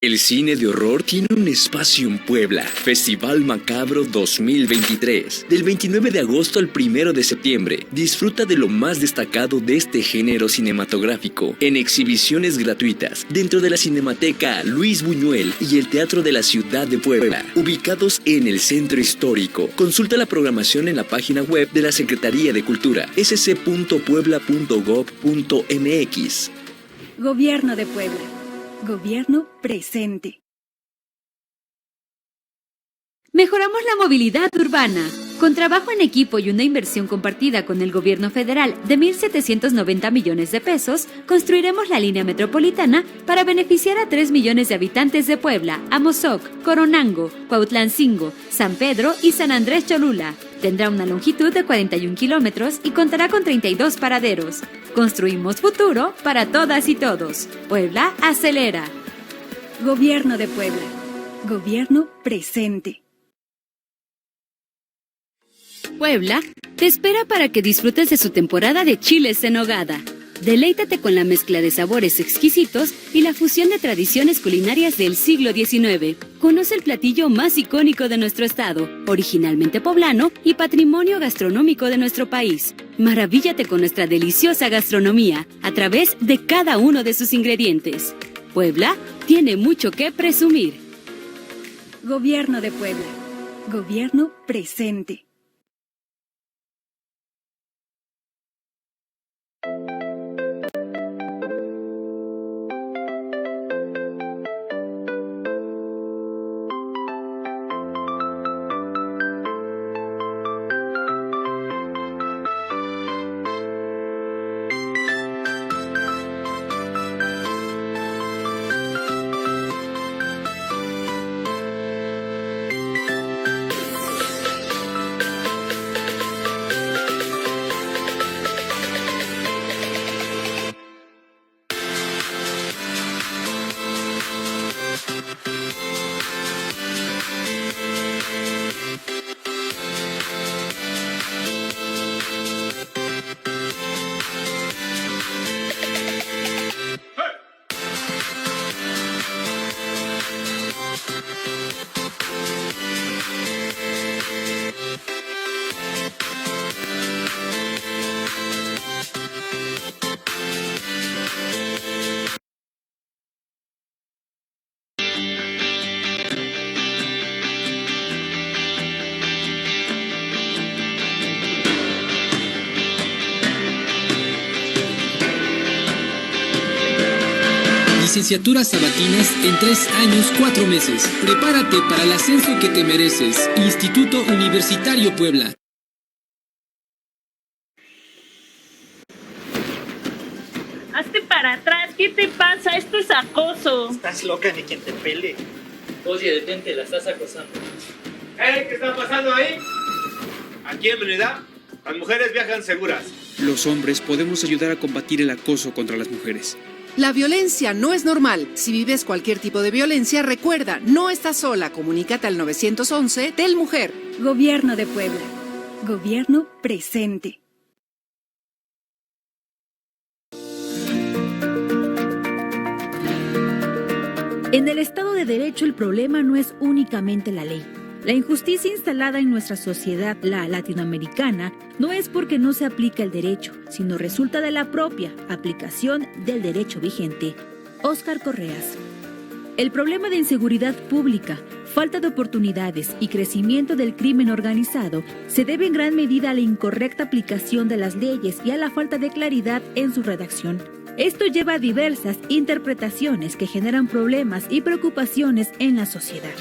El cine de horror tiene un espacio en Puebla. Festival Macabro 2023. Del 29 de agosto al 1 de septiembre. Disfruta de lo más destacado de este género cinematográfico en exhibiciones gratuitas dentro de la Cinemateca Luis Buñuel y el Teatro de la Ciudad de Puebla, ubicados en el Centro Histórico. Consulta la programación en la página web de la Secretaría de Cultura, sc.puebla.gov.mx. Gobierno de Puebla. Gobierno presente. Mejoramos la movilidad urbana. Con trabajo en equipo y una inversión compartida con el gobierno federal de 1.790 millones de pesos, construiremos la línea metropolitana para beneficiar a 3 millones de habitantes de Puebla, Amozoc, Coronango, Cuautlancingo, San Pedro y San Andrés Cholula. Tendrá una longitud de 41 kilómetros y contará con 32 paraderos. Construimos futuro para todas y todos. Puebla acelera. Gobierno de Puebla. Gobierno presente. Puebla te espera para que disfrutes de su temporada de chiles en nogada. Deleítate con la mezcla de sabores exquisitos y la fusión de tradiciones culinarias del siglo XIX. Conoce el platillo más icónico de nuestro estado, originalmente poblano y patrimonio gastronómico de nuestro país. Maravíllate con nuestra deliciosa gastronomía a través de cada uno de sus ingredientes. Puebla tiene mucho que presumir. Gobierno de Puebla. Gobierno presente. licenciaturas sabatinas en 3 años, 4 meses. Prepárate para el ascenso que te mereces. Instituto Universitario Puebla. Hazte para atrás, ¿qué te pasa? Esto es acoso. Estás loca, ni quien te pele. Oye, detente, la estás acosando. ¿Qué está pasando ahí? Aquí en Unidad, las mujeres viajan seguras. Los hombres podemos ayudar a combatir el acoso contra las mujeres. La violencia no es normal. Si vives cualquier tipo de violencia, recuerda, no estás sola. Comunícate al 911 del Mujer. Gobierno de Puebla. Gobierno presente. En el Estado de Derecho el problema no es únicamente la ley. La injusticia instalada en nuestra sociedad, la latinoamericana, no es porque no se aplica el derecho, sino resulta de la propia aplicación del derecho vigente. Óscar Correas. El problema de inseguridad pública, falta de oportunidades y crecimiento del crimen organizado se debe en gran medida a la incorrecta aplicación de las leyes y a la falta de claridad en su redacción. Esto lleva a diversas interpretaciones que generan problemas y preocupaciones en la sociedad.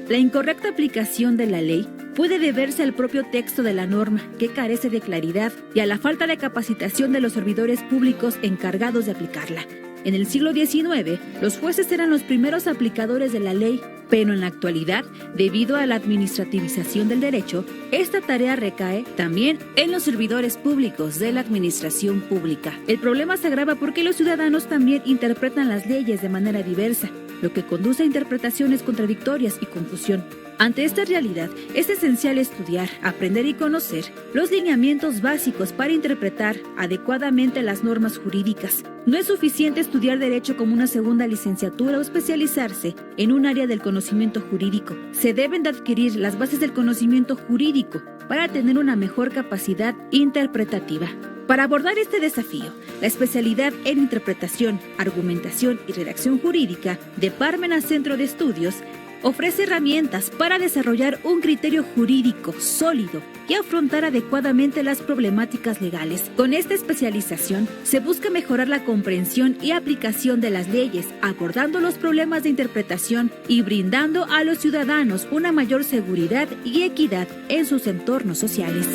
La incorrecta aplicación de la ley puede deberse al propio texto de la norma, que carece de claridad, y a la falta de capacitación de los servidores públicos encargados de aplicarla. En el siglo XIX, los jueces eran los primeros aplicadores de la ley, pero en la actualidad, debido a la administrativización del derecho, esta tarea recae también en los servidores públicos de la administración pública. El problema se agrava porque los ciudadanos también interpretan las leyes de manera diversa, lo que conduce a interpretaciones contradictorias y confusión. Ante esta realidad, es esencial estudiar, aprender y conocer los lineamientos básicos para interpretar adecuadamente las normas jurídicas. No es suficiente estudiar Derecho como una segunda licenciatura o especializarse en un área del conocimiento jurídico. Se deben de adquirir las bases del conocimiento jurídico para tener una mejor capacidad interpretativa. Para abordar este desafío, la especialidad en Interpretación, Argumentación y Redacción Jurídica de Parmenas Centro de Estudios ofrece herramientas para desarrollar un criterio jurídico sólido y afrontar adecuadamente las problemáticas legales. Con esta especialización se busca mejorar la comprensión y aplicación de las leyes, abordando los problemas de interpretación y brindando a los ciudadanos una mayor seguridad y equidad en sus entornos sociales.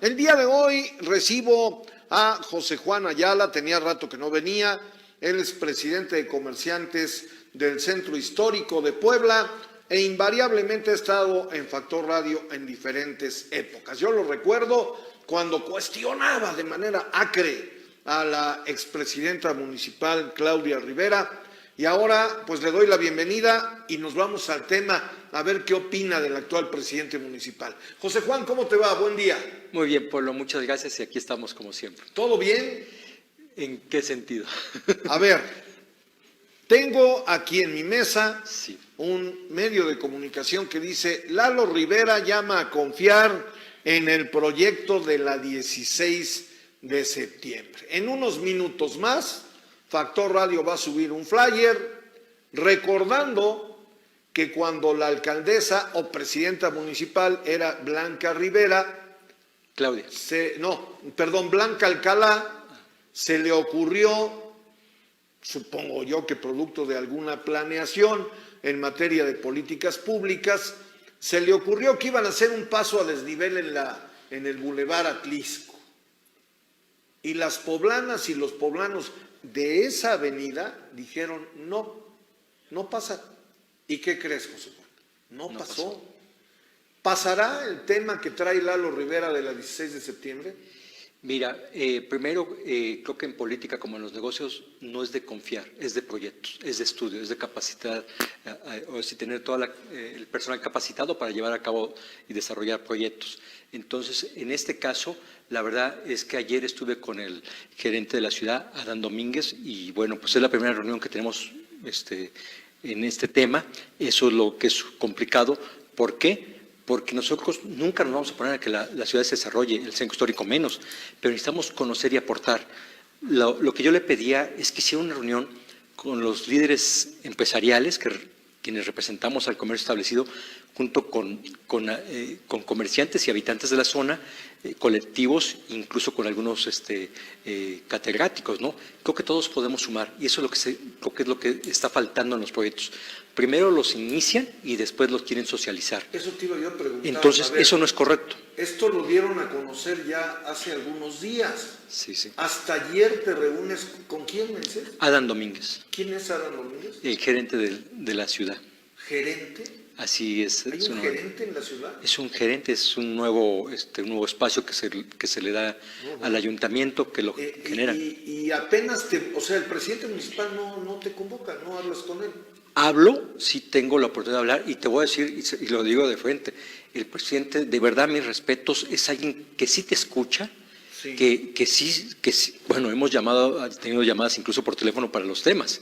El día de hoy recibo a José Juan Ayala, tenía rato que no venía, él es presidente de comerciantes del Centro Histórico de Puebla e invariablemente ha estado en Factor Radio en diferentes épocas. Yo lo recuerdo cuando cuestionaba de manera acre a la expresidenta municipal Claudia Rivera y ahora pues le doy la bienvenida y nos vamos al tema a ver qué opina del actual presidente municipal. José Juan, ¿cómo te va? Buen día. Muy bien, Pablo, muchas gracias y aquí estamos como siempre. ¿Todo bien? ¿En qué sentido? A ver, tengo aquí en mi mesa sí. Un medio de comunicación que dice Lalo Rivera llama a confiar en el proyecto de la 16 de septiembre. En unos minutos más, Factor Radio va a subir un flyer recordando que cuando la alcaldesa o presidenta municipal era Blanca Rivera, Blanca Alcalá, se le ocurrió supongo yo que producto de alguna planeación en materia de políticas públicas, se le ocurrió que iban a hacer un paso a desnivel en el Boulevard Atlisco. Y las poblanas y los poblanos de esa avenida dijeron, no pasa. ¿Y qué crees, José Juan? No pasó. ¿Pasará el tema que trae Lalo Rivera de la 16 de septiembre? Mira, primero, creo que en política como en los negocios no es de confiar, es de proyectos, es de estudio, es de capacitar, o si tener el personal capacitado para llevar a cabo y desarrollar proyectos. Entonces, en este caso, la verdad es que ayer estuve con el gerente de la ciudad, Adán Domínguez, y bueno, pues es la primera reunión que tenemos en este tema. Eso es lo que es complicado. ¿Por qué? Porque nosotros nunca nos vamos a poner a que la ciudad se desarrolle, el centro histórico menos, pero necesitamos conocer y aportar. Lo que yo le pedía es que hiciera una reunión con los líderes empresariales, quienes representamos al comercio establecido, junto con comerciantes y habitantes de la zona, colectivos, incluso con algunos catedráticos, ¿no? Creo que todos podemos sumar, y eso es creo que es lo que está faltando en los proyectos. Primero los inician y después los quieren socializar. Eso te iba yo a preguntar. Entonces, eso no es correcto. Esto lo dieron a conocer ya hace algunos días. Sí. Hasta ayer te reúnes, ¿con quién me dices? Adán Domínguez. ¿Quién es Adán Domínguez? El gerente de la ciudad. ¿Gerente? Así es. ¿Hay un gerente en la ciudad? Es un gerente, es un nuevo espacio que se le da al ayuntamiento que lo genera. Y apenas el presidente municipal no te convoca, no hablas con él. Hablo, sí tengo la oportunidad de hablar, y te voy a decir, y lo digo de frente, el presidente, de verdad, mis respetos, es alguien que sí te escucha, sí. Que sí, bueno, hemos tenido llamadas incluso por teléfono para los temas,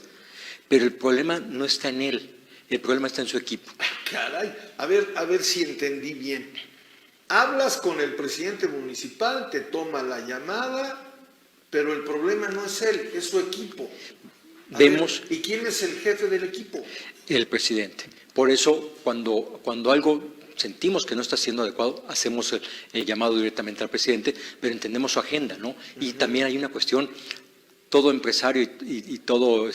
pero el problema no está en él, el problema está en su equipo. Caray, a ver si entendí bien. Hablas con el presidente municipal, te toma la llamada, pero el problema no es él, es su equipo. ¿Y quién es el jefe del equipo? El presidente. Por eso, cuando algo sentimos que no está siendo adecuado, hacemos el llamado directamente al presidente, pero entendemos su agenda, ¿no? Y también hay una cuestión, todo empresario y todo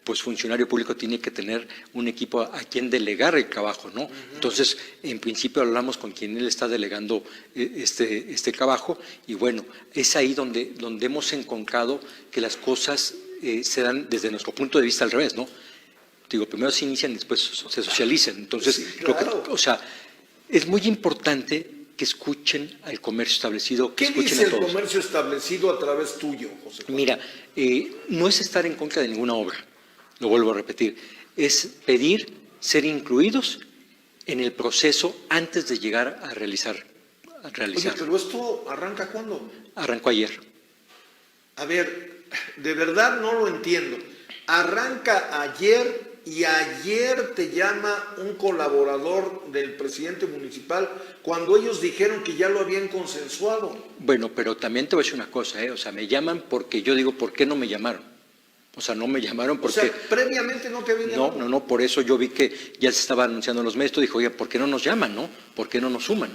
pues funcionario público tiene que tener un equipo a quien delegar el trabajo, ¿no? Entonces, en principio hablamos con quien él está delegando este trabajo, y bueno, es ahí donde hemos encontrado que las cosas se dan desde nuestro punto de vista al revés, ¿no? Digo, primero se inician y después se socializan. Entonces, sí, claro. Creo que, es muy importante que escuchen al comercio establecido, que escuchen a todos. ¿Qué dice el comercio establecido a través tuyo, José Juan? Mira, no es estar en contra de ninguna obra, lo vuelvo a repetir, es pedir ser incluidos en el proceso antes de llegar a realizar. Oye, pero ¿esto arranca cuándo? Arrancó ayer. A ver, de verdad no lo entiendo. Arranca ayer y ayer te llama un colaborador del presidente municipal cuando ellos dijeron que ya lo habían consensuado. Bueno, pero también te voy a decir una cosa, o sea, me llaman porque yo digo, ¿por qué no me llamaron? O sea, no me llamaron porque... O sea, previamente no te habían llamado. No, por eso yo vi que ya se estaba anunciando en los medios, dije, oye, ¿por qué no nos llaman, no? ¿Por qué no nos suman?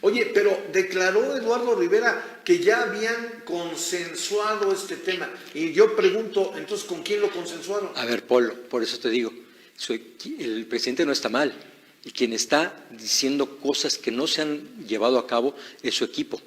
Oye, pero declaró Eduardo Rivera que ya habían consensuado este tema. Y yo pregunto, entonces, ¿con quién lo consensuaron? A ver, Polo, por eso te digo, el presidente no está mal. Y quien está diciendo cosas que no se han llevado a cabo es su equipo.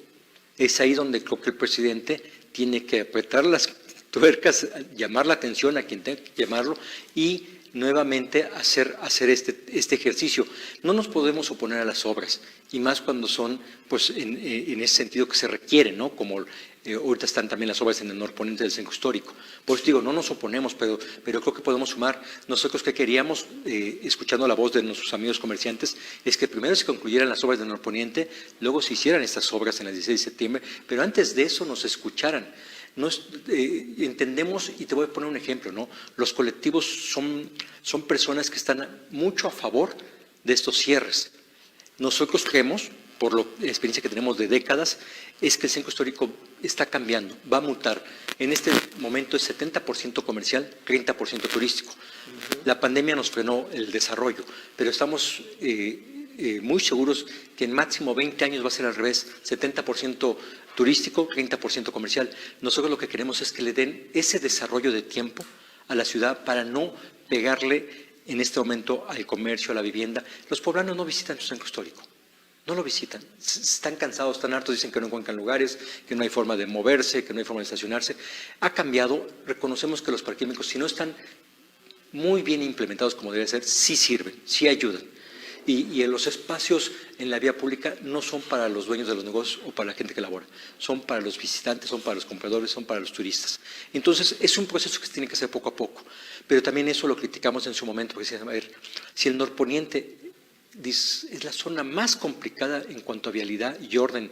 Es ahí donde creo que el presidente tiene que apretar las tuercas, llamar la atención a quien tenga que llamarlo y nuevamente hacer este ejercicio. No nos podemos oponer a las obras, y más cuando son, pues, en ese sentido que se requiere, ¿no? Como ahorita están también las obras en el norponiente del centro histórico. Por eso digo, no nos oponemos, pero creo que podemos sumar. Nosotros que queríamos, escuchando la voz de nuestros amigos comerciantes, es que primero se concluyeran las obras del norponiente, luego se hicieran estas obras en el 16 de septiembre, pero antes de eso nos escucharan. Entendemos, y te voy a poner un ejemplo, ¿no? Los colectivos son personas que están mucho a favor de estos cierres. Nosotros creemos, por la experiencia que tenemos de décadas, es que el centro histórico está cambiando, va a mutar. En este momento es 70% comercial, 30% turístico. La pandemia nos frenó el desarrollo, pero estamos muy seguros que en máximo 20 años va a ser al revés, 70% turístico, 30% comercial. Nosotros lo que queremos es que le den ese desarrollo de tiempo a la ciudad para no pegarle en este momento al comercio, a la vivienda. Los poblanos no visitan su centro histórico, no lo visitan, están cansados, están hartos, dicen que no encuentran lugares, que no hay forma de moverse, que no hay forma de estacionarse. Ha cambiado, reconocemos que los parquímetros, si no están muy bien implementados como debe ser, sí sirven, sí ayudan. Y en los espacios en la vía pública no son para los dueños de los negocios o para la gente que labora, son para los visitantes, son para los compradores, son para los turistas. Entonces, es un proceso que se tiene que hacer poco a poco, pero también eso lo criticamos en su momento, porque decían, a ver, si el norponiente es la zona más complicada en cuanto a vialidad y orden,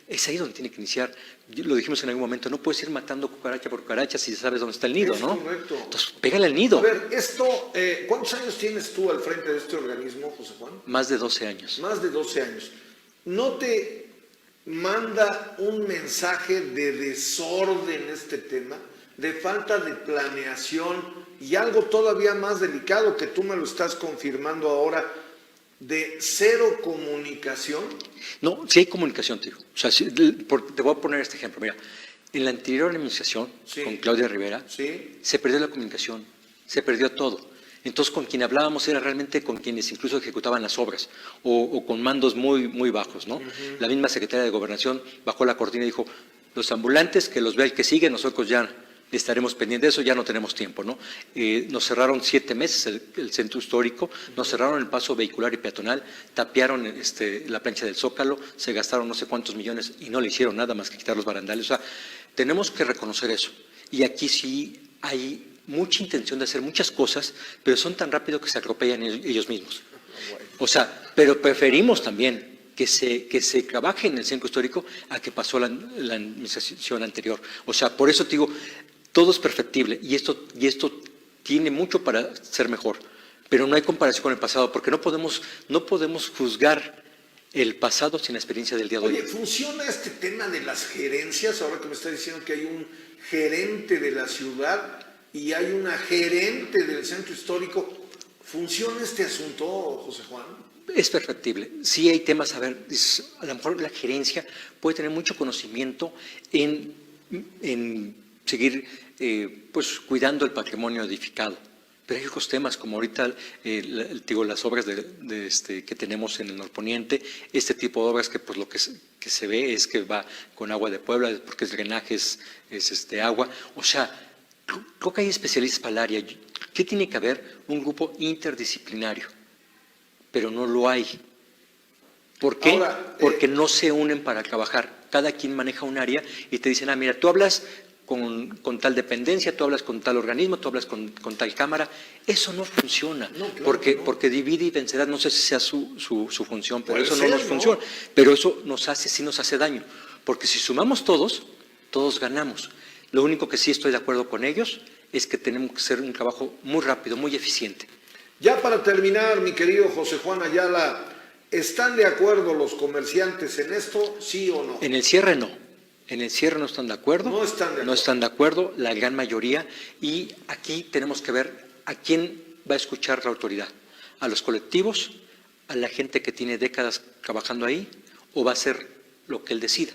es ahí donde tiene que iniciar. Lo dijimos en algún momento, no puedes ir matando cucaracha por cucaracha si sabes dónde está el nido, ¿no? Correcto. Entonces, pégale al nido. A ver, esto, ¿cuántos años tienes tú al frente de este organismo, José Juan? Más de 12 años. Más de 12 años. ¿No te manda un mensaje de desorden este tema, de falta de planeación y algo todavía más delicado que tú me lo estás confirmando ahora, de cero comunicación? No, sí hay comunicación, tío. O sea, te voy a poner este ejemplo. Mira, en la anterior administración, con Claudia Rivera, se perdió la comunicación, se perdió todo. Entonces, con quien hablábamos era realmente con quienes incluso ejecutaban las obras o con mandos muy, muy bajos, ¿no? La misma secretaria de Gobernación bajó la cortina y dijo, los ambulantes, que los vea el que sigue, nosotros ya estaremos pendientes de eso, ya no tenemos tiempo, ¿no? Nos cerraron 7 meses el centro histórico, nos cerraron el paso vehicular y peatonal, tapiaron la plancha del Zócalo, se gastaron no sé cuántos millones y no le hicieron nada más que quitar los barandales. O sea, tenemos que reconocer eso. Y aquí sí hay mucha intención de hacer muchas cosas, pero son tan rápido que se atropellan ellos mismos. O sea, pero preferimos también que se trabaje en el centro histórico a que pasó la administración anterior. O sea, por eso te digo, todo es perfectible y esto tiene mucho para ser mejor, pero no hay comparación con el pasado, porque no podemos juzgar el pasado sin la experiencia del día de hoy. Oye, ¿funciona este tema de las gerencias? Ahora que me está diciendo que hay un gerente de la ciudad y hay una gerente del centro histórico, ¿funciona este asunto, José Juan? Es perfectible. Sí hay temas, a ver, a lo mejor la gerencia puede tener mucho conocimiento en seguir pues cuidando el patrimonio edificado. Pero hay otros temas, como ahorita las obras que tenemos en el norponiente, este tipo de obras que pues lo que se ve es que va con agua de Puebla, porque es drenaje, es agua. O sea, creo que hay especialistas para el área. ¿Qué tiene que haber? Un grupo interdisciplinario, pero no lo hay. ¿Por qué? Ahora, porque no se unen para trabajar. Cada quien maneja un área y te dicen, mira, tú hablas con tal dependencia, tú hablas con tal organismo, tú hablas con tal cámara. Eso no funciona, no, claro, porque divide y vencerá, no sé si sea su función, pero eso no nos funciona. Pero eso sí nos hace daño, porque si sumamos todos ganamos. Lo único que sí estoy de acuerdo con ellos es que tenemos que hacer un trabajo muy rápido, muy eficiente. Ya para terminar, mi querido José Juan Ayala, ¿están de acuerdo los comerciantes en esto, sí o no? En el cierre no. En el cierre no están de acuerdo. No están de acuerdo. No están de acuerdo, la gran mayoría. Y aquí tenemos que ver a quién va a escuchar la autoridad. ¿A los colectivos? ¿A la gente que tiene décadas trabajando ahí? ¿O va a ser lo que él decida?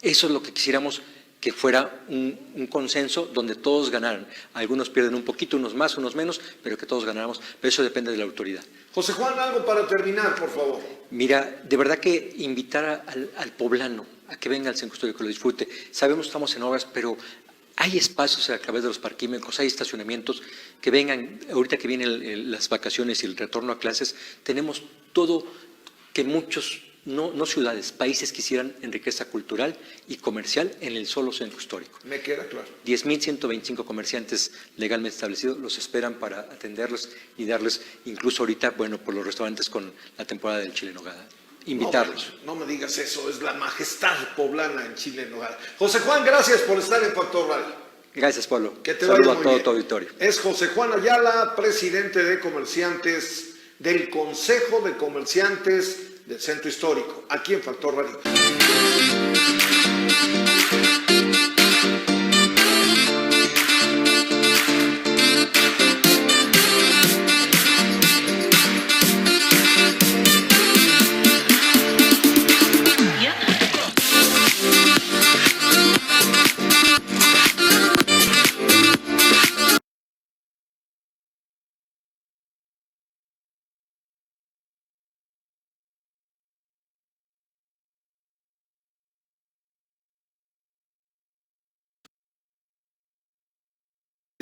Eso es lo que quisiéramos que fuera un consenso donde todos ganaran. Algunos pierden un poquito, unos más, unos menos, pero que todos ganáramos. Pero eso depende de la autoridad. José Juan, algo para terminar, por favor. Mira, de verdad que invitar al poblano a que venga al centro histórico y lo disfrute. Sabemos que estamos en obras, pero hay espacios a través de los parquímetros, hay estacionamientos, que vengan, ahorita que vienen las vacaciones y el retorno a clases, tenemos todo que muchos, no ciudades, países quisieran en riqueza cultural y comercial en el solo centro histórico. Me queda claro. 10,125 comerciantes legalmente establecidos los esperan para atenderlos y darles, incluso ahorita, bueno, por los restaurantes con la temporada del chile en nogada. Invitarlos. No me digas eso, es la majestad poblana en Chile en nogada. José Juan, gracias por estar en Factor Radio. Gracias, Pablo. Que te Saludo vaya a todo bien. tu auditorio. Es José Juan Ayala, presidente de comerciantes del Consejo de Comerciantes del Centro Histórico, aquí en Factor Radio.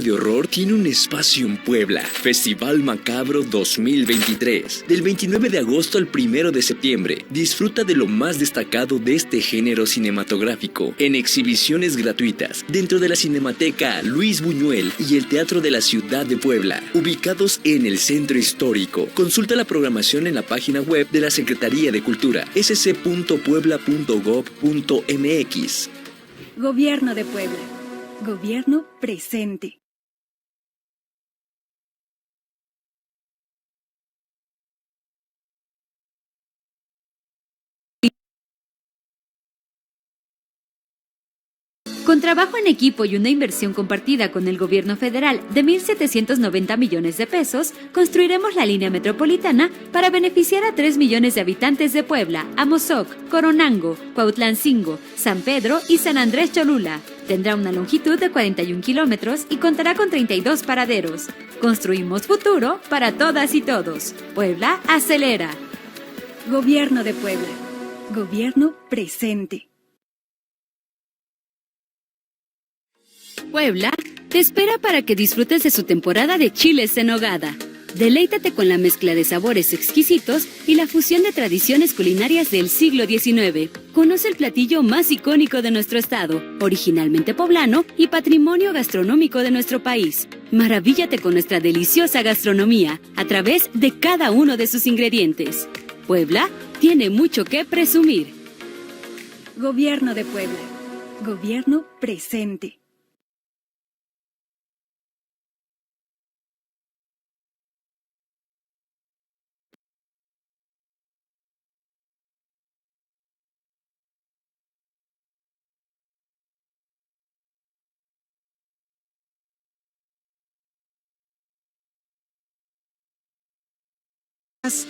de horror tiene un espacio en Puebla. Festival Macabro 2023. Del 29 de agosto al 1 de septiembre. Disfruta de lo más destacado de este género cinematográfico en exhibiciones gratuitas dentro de la Cinemateca Luis Buñuel y el Teatro de la Ciudad de Puebla, ubicados en el Centro Histórico. Consulta la programación en la página web de la Secretaría de Cultura, sc.puebla.gov.mx. Gobierno de Puebla. Gobierno presente. Con trabajo en equipo y una inversión compartida con el gobierno federal de 1.790 millones de pesos, construiremos la línea metropolitana para beneficiar a 3 millones de habitantes de Puebla, Amozoc, Coronango, Cuautlancingo, San Pedro y San Andrés Cholula. Tendrá una longitud de 41 kilómetros y contará con 32 paraderos. Construimos futuro para todas y todos. Puebla acelera. Gobierno de Puebla. Gobierno presente. Puebla te espera para que disfrutes de su temporada de chiles en nogada. Deleítate con la mezcla de sabores exquisitos y la fusión de tradiciones culinarias del siglo XIX. Conoce el platillo más icónico de nuestro estado, originalmente poblano y patrimonio gastronómico de nuestro país. Maravíllate con nuestra deliciosa gastronomía a través de cada uno de sus ingredientes. Puebla tiene mucho que presumir. Gobierno de Puebla. Gobierno presente.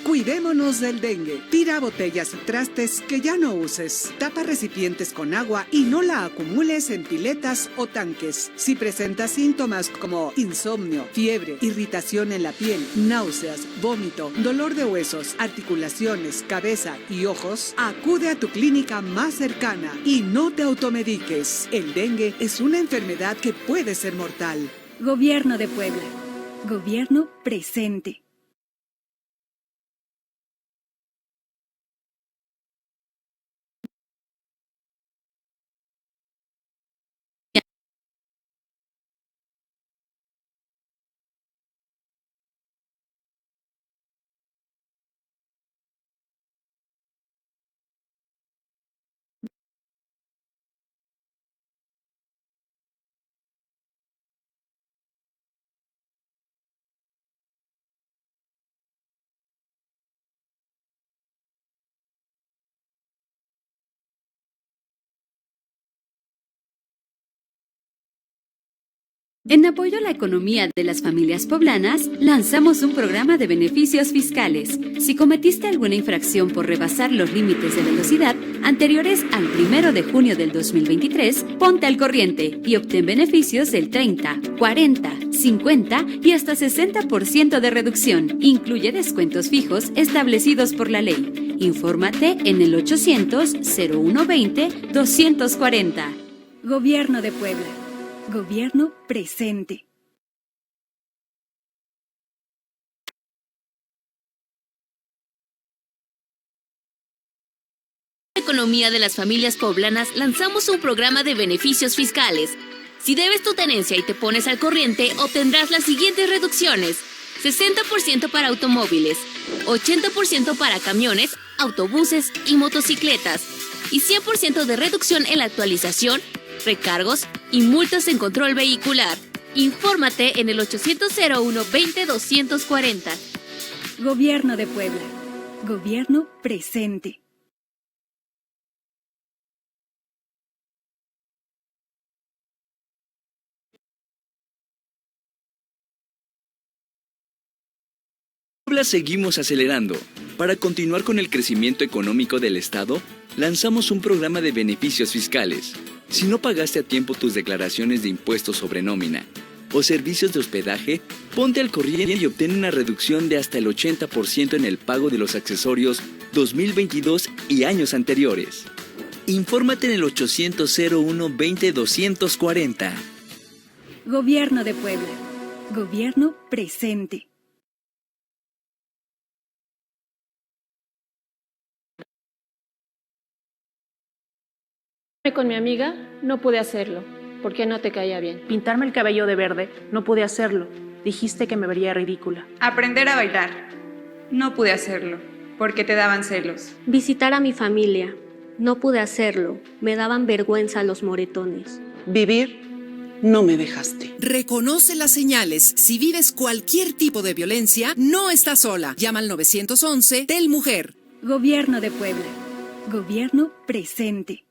Cuidémonos del dengue. Tira botellas y trastes que ya no uses. Tapa recipientes con agua y no la acumules en piletas o tanques. Si presentas síntomas como insomnio, fiebre, irritación en la piel, náuseas, vómito, dolor de huesos, articulaciones, cabeza y ojos, acude a tu clínica más cercana y no te automediques. El dengue es una enfermedad que puede ser mortal. Gobierno de Puebla. Gobierno presente. En apoyo a la economía de las familias poblanas, lanzamos un programa de beneficios fiscales. Si cometiste alguna infracción por rebasar los límites de velocidad anteriores al 1 de junio del 2023, ponte al corriente y obtén beneficios del 30, 40, 50 y hasta 60% de reducción. Incluye descuentos fijos establecidos por la ley. Infórmate en el 800-0120-240. Gobierno de Puebla. Gobierno presente. Economía de las familias poblanas lanzamos un programa de beneficios fiscales. Si debes tu tenencia y te pones al corriente, obtendrás las siguientes reducciones: 60% para automóviles, 80% para camiones, autobuses y motocicletas, y 100% de reducción en la actualización, recargos y multas en control vehicular. Infórmate en el 800-0120-240. Gobierno de Puebla. Gobierno presente. Puebla seguimos acelerando. Para continuar con el crecimiento económico del Estado, lanzamos un programa de beneficios fiscales. Si no pagaste a tiempo tus declaraciones de impuestos sobre nómina o servicios de hospedaje, ponte al corriente y obtén una reducción de hasta el 80% en el pago de los accesorios 2022 y años anteriores. Infórmate en el 800-0120-240. Gobierno de Puebla. Gobierno presente. Con mi amiga no pude hacerlo, porque no te caía bien. Pintarme el cabello de verde, no pude hacerlo. Dijiste que me vería ridícula. Aprender a bailar. No pude hacerlo, porque te daban celos. Visitar a mi familia. No pude hacerlo, me daban vergüenza los moretones. Vivir, no me dejaste. Reconoce las señales. Si vives cualquier tipo de violencia, no estás sola. Llama al 911 Tel Mujer. Gobierno de Puebla. Gobierno presente.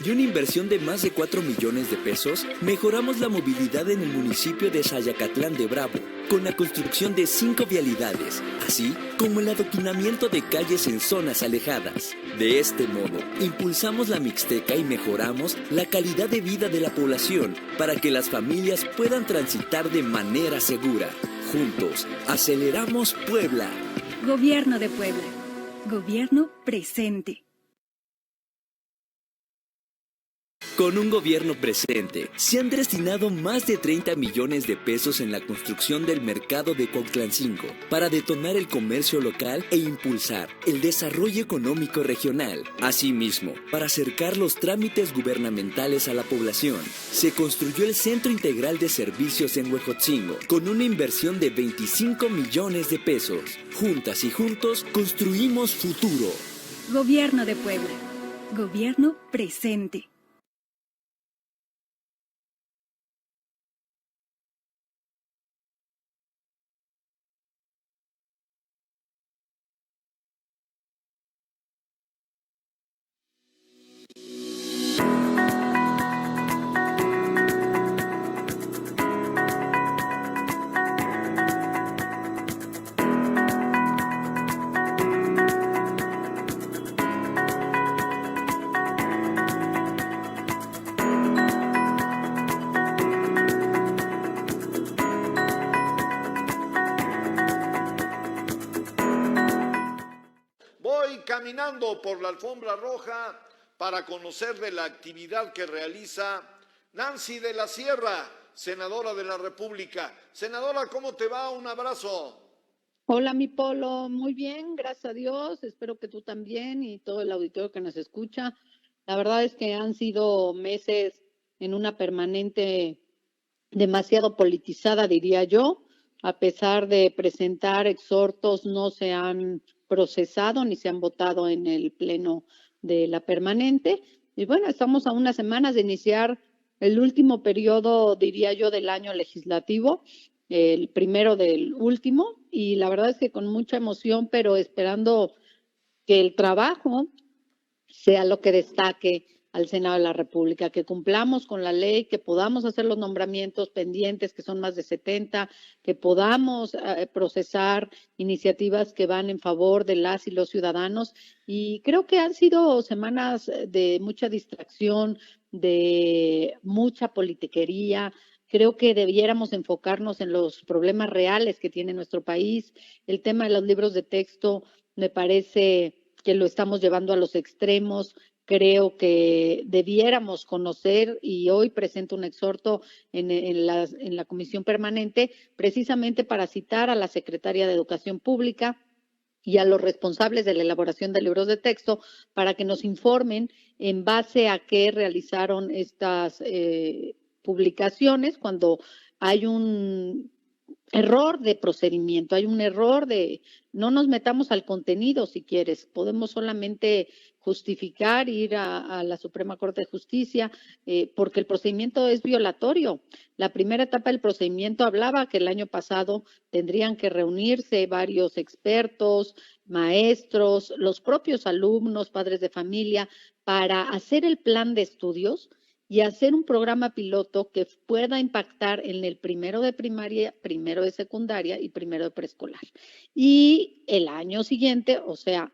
Y una inversión de más de 4 millones de pesos, mejoramos la movilidad en el municipio de Xayacatlán de Bravo, con la construcción de 5 vialidades, así como el adoquinamiento de calles en zonas alejadas. De este modo, impulsamos la Mixteca y mejoramos la calidad de vida de la población para que las familias puedan transitar de manera segura. Juntos, aceleramos Puebla. Gobierno de Puebla. Gobierno presente. Con un gobierno presente, se han destinado más de 30 millones de pesos en la construcción del mercado de Cuautlancingo para detonar el comercio local e impulsar el desarrollo económico regional. Asimismo, para acercar los trámites gubernamentales a la población, se construyó el Centro Integral de Servicios en Huejotzingo con una inversión de 25 millones de pesos. Juntas y juntos, construimos futuro. Gobierno de Puebla. Gobierno presente. Caminando por la alfombra roja para conocer de la actividad que realiza Nancy de la Sierra, senadora de la República. Senadora, ¿cómo te va? Un abrazo. Hola, mi Polo. Muy bien, gracias a Dios. Espero que tú también y todo el auditorio que nos escucha. La verdad es que han sido meses en una permanente demasiado politizada, diría yo. A pesar de presentar exhortos, no se han procesado ni se han votado en el pleno de la permanente. Y bueno, estamos a unas semanas de iniciar el último periodo, diría yo, del año legislativo, el primero del último, y la verdad es que con mucha emoción, pero esperando que el trabajo sea lo que destaque al Senado de la República, que cumplamos con la ley, que podamos hacer los nombramientos pendientes, que son más de 70, que podamos procesar iniciativas que van en favor de las y los ciudadanos. Y creo que han sido semanas de mucha distracción, de mucha politiquería. Creo que debiéramos enfocarnos en los problemas reales que tiene nuestro país. El tema de los libros de texto me parece que lo estamos llevando a los extremos. Creo que debiéramos conocer, y hoy presento un exhorto en la Comisión Permanente, precisamente para citar a la Secretaria de Educación Pública y a los responsables de la elaboración de libros de texto para que nos informen en base a qué realizaron estas publicaciones cuando hay un error de procedimiento, hay un error de, no nos metamos al contenido si quieres, podemos solamente justificar, ir a la Suprema Corte de Justicia, porque el procedimiento es violatorio. La primera etapa del procedimiento hablaba que el año pasado tendrían que reunirse varios expertos, maestros, los propios alumnos, padres de familia, para hacer el plan de estudios y hacer un programa piloto que pueda impactar en el primero de primaria, primero de secundaria y primero de preescolar. Y el año siguiente, o sea,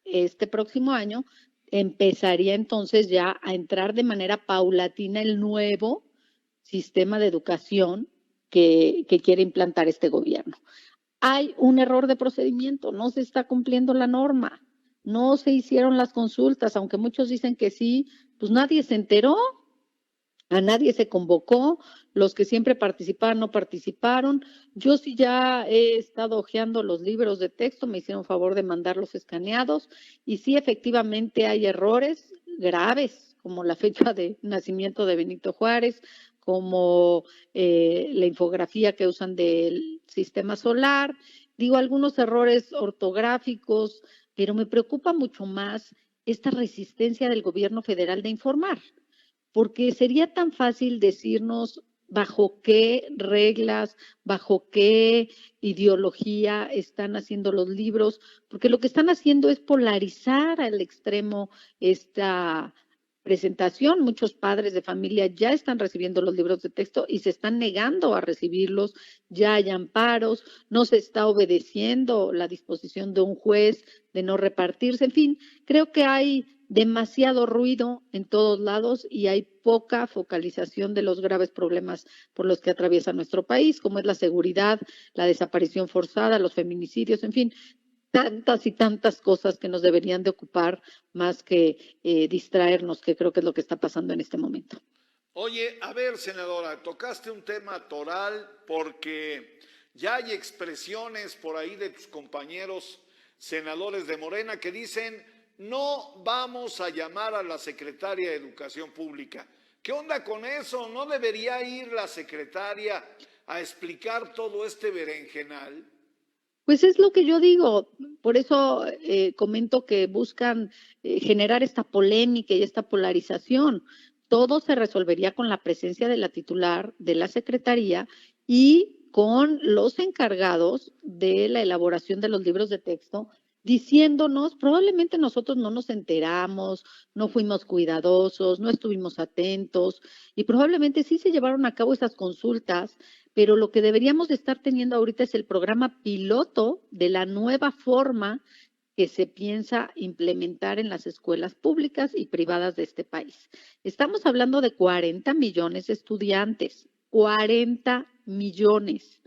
este próximo año, empezaría entonces ya a entrar de manera paulatina el nuevo sistema de educación que quiere implantar este gobierno. Hay un error de procedimiento, no se está cumpliendo la norma, no se hicieron las consultas, aunque muchos dicen que sí, pues nadie se enteró, a nadie se convocó, los que siempre participaban no participaron. Yo sí ya he estado hojeando los libros de texto, me hicieron favor de mandarlos escaneados, y sí efectivamente hay errores graves, como la fecha de nacimiento de Benito Juárez, como la infografía que usan del sistema solar, digo, algunos errores ortográficos, pero me preocupa mucho más esta resistencia del gobierno federal de informar, porque sería tan fácil decirnos bajo qué reglas, bajo qué ideología están haciendo los libros, porque lo que están haciendo es polarizar al extremo esta presentación. Muchos padres de familia ya están recibiendo los libros de texto y se están negando a recibirlos, ya hay amparos, no se está obedeciendo la disposición de un juez de no repartirse, en fin, creo que hay demasiado ruido en todos lados y hay poca focalización de los graves problemas por los que atraviesa nuestro país, como es la seguridad, la desaparición forzada, los feminicidios, en fin, tantas y tantas cosas que nos deberían de ocupar más que distraernos, que creo que es lo que está pasando en este momento. Oye, a ver, senadora, tocaste un tema toral porque ya hay expresiones por ahí de tus compañeros senadores de Morena que dicen: no vamos a llamar a la secretaria de Educación Pública. ¿Qué onda con eso? ¿No debería ir la secretaria a explicar todo este berenjenal? Pues es lo que yo digo, por eso comento que buscan generar esta polémica y esta polarización. Todo se resolvería con la presencia de la titular de la Secretaría y con los encargados de la elaboración de los libros de texto, diciéndonos, probablemente nosotros no nos enteramos, no fuimos cuidadosos, no estuvimos atentos y probablemente sí se llevaron a cabo esas consultas, pero lo que deberíamos de estar teniendo ahorita es el programa piloto de la nueva forma que se piensa implementar en las escuelas públicas y privadas de este país. Estamos hablando de 40 millones de estudiantes, 40 millones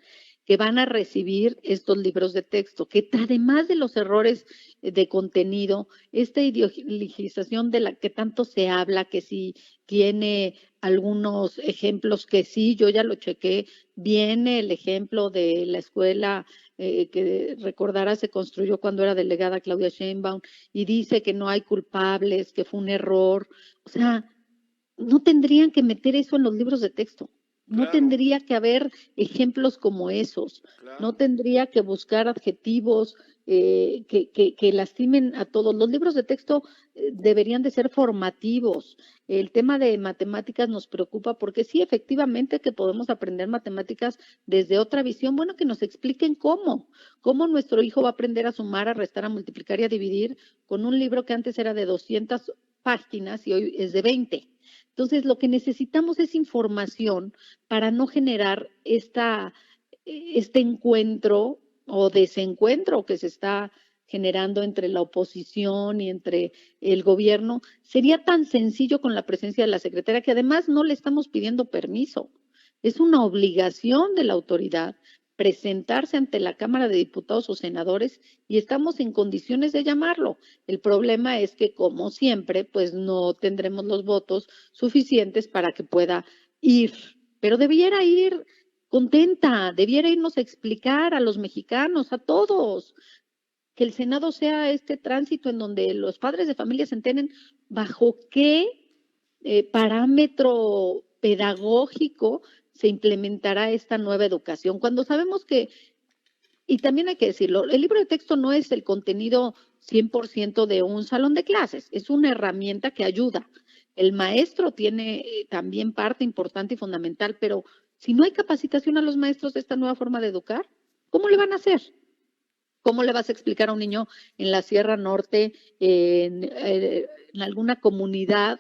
que van a recibir estos libros de texto, que además de los errores de contenido, esta ideologización de la que tanto se habla, que si tiene algunos ejemplos que sí, yo ya lo chequé, viene el ejemplo de la escuela que recordará se construyó cuando era delegada Claudia Sheinbaum y dice que no hay culpables, que fue un error. O sea, no tendrían que meter eso en los libros de texto. No tendría que haber ejemplos como esos, no tendría que buscar adjetivos que lastimen a todos. Los libros de texto deberían de ser formativos. El tema de matemáticas nos preocupa porque sí, efectivamente que podemos aprender matemáticas desde otra visión. Bueno, que nos expliquen cómo nuestro hijo va a aprender a sumar, a restar, a multiplicar y a dividir con un libro que antes era de 200 páginas y hoy es de 20. Entonces, lo que necesitamos es información para no generar este encuentro o desencuentro que se está generando entre la oposición y entre el gobierno. Sería tan sencillo con la presencia de la secretaria, que además no le estamos pidiendo permiso. Es una obligación de la autoridad presentarse ante la Cámara de Diputados o Senadores y estamos en condiciones de llamarlo. El problema es que, como siempre, pues no tendremos los votos suficientes para que pueda ir, pero debiera ir contenta, debiera irnos a explicar a los mexicanos, a todos, que el Senado sea este tránsito en donde los padres de familia se enteren bajo qué parámetro pedagógico se implementará esta nueva educación, cuando sabemos que, y también hay que decirlo, el libro de texto no es el contenido 100% de un salón de clases, es una herramienta que ayuda. El maestro tiene también parte importante y fundamental, pero si no hay capacitación a los maestros de esta nueva forma de educar, ¿cómo le van a hacer? ¿Cómo le vas a explicar a un niño en la Sierra Norte, en alguna comunidad,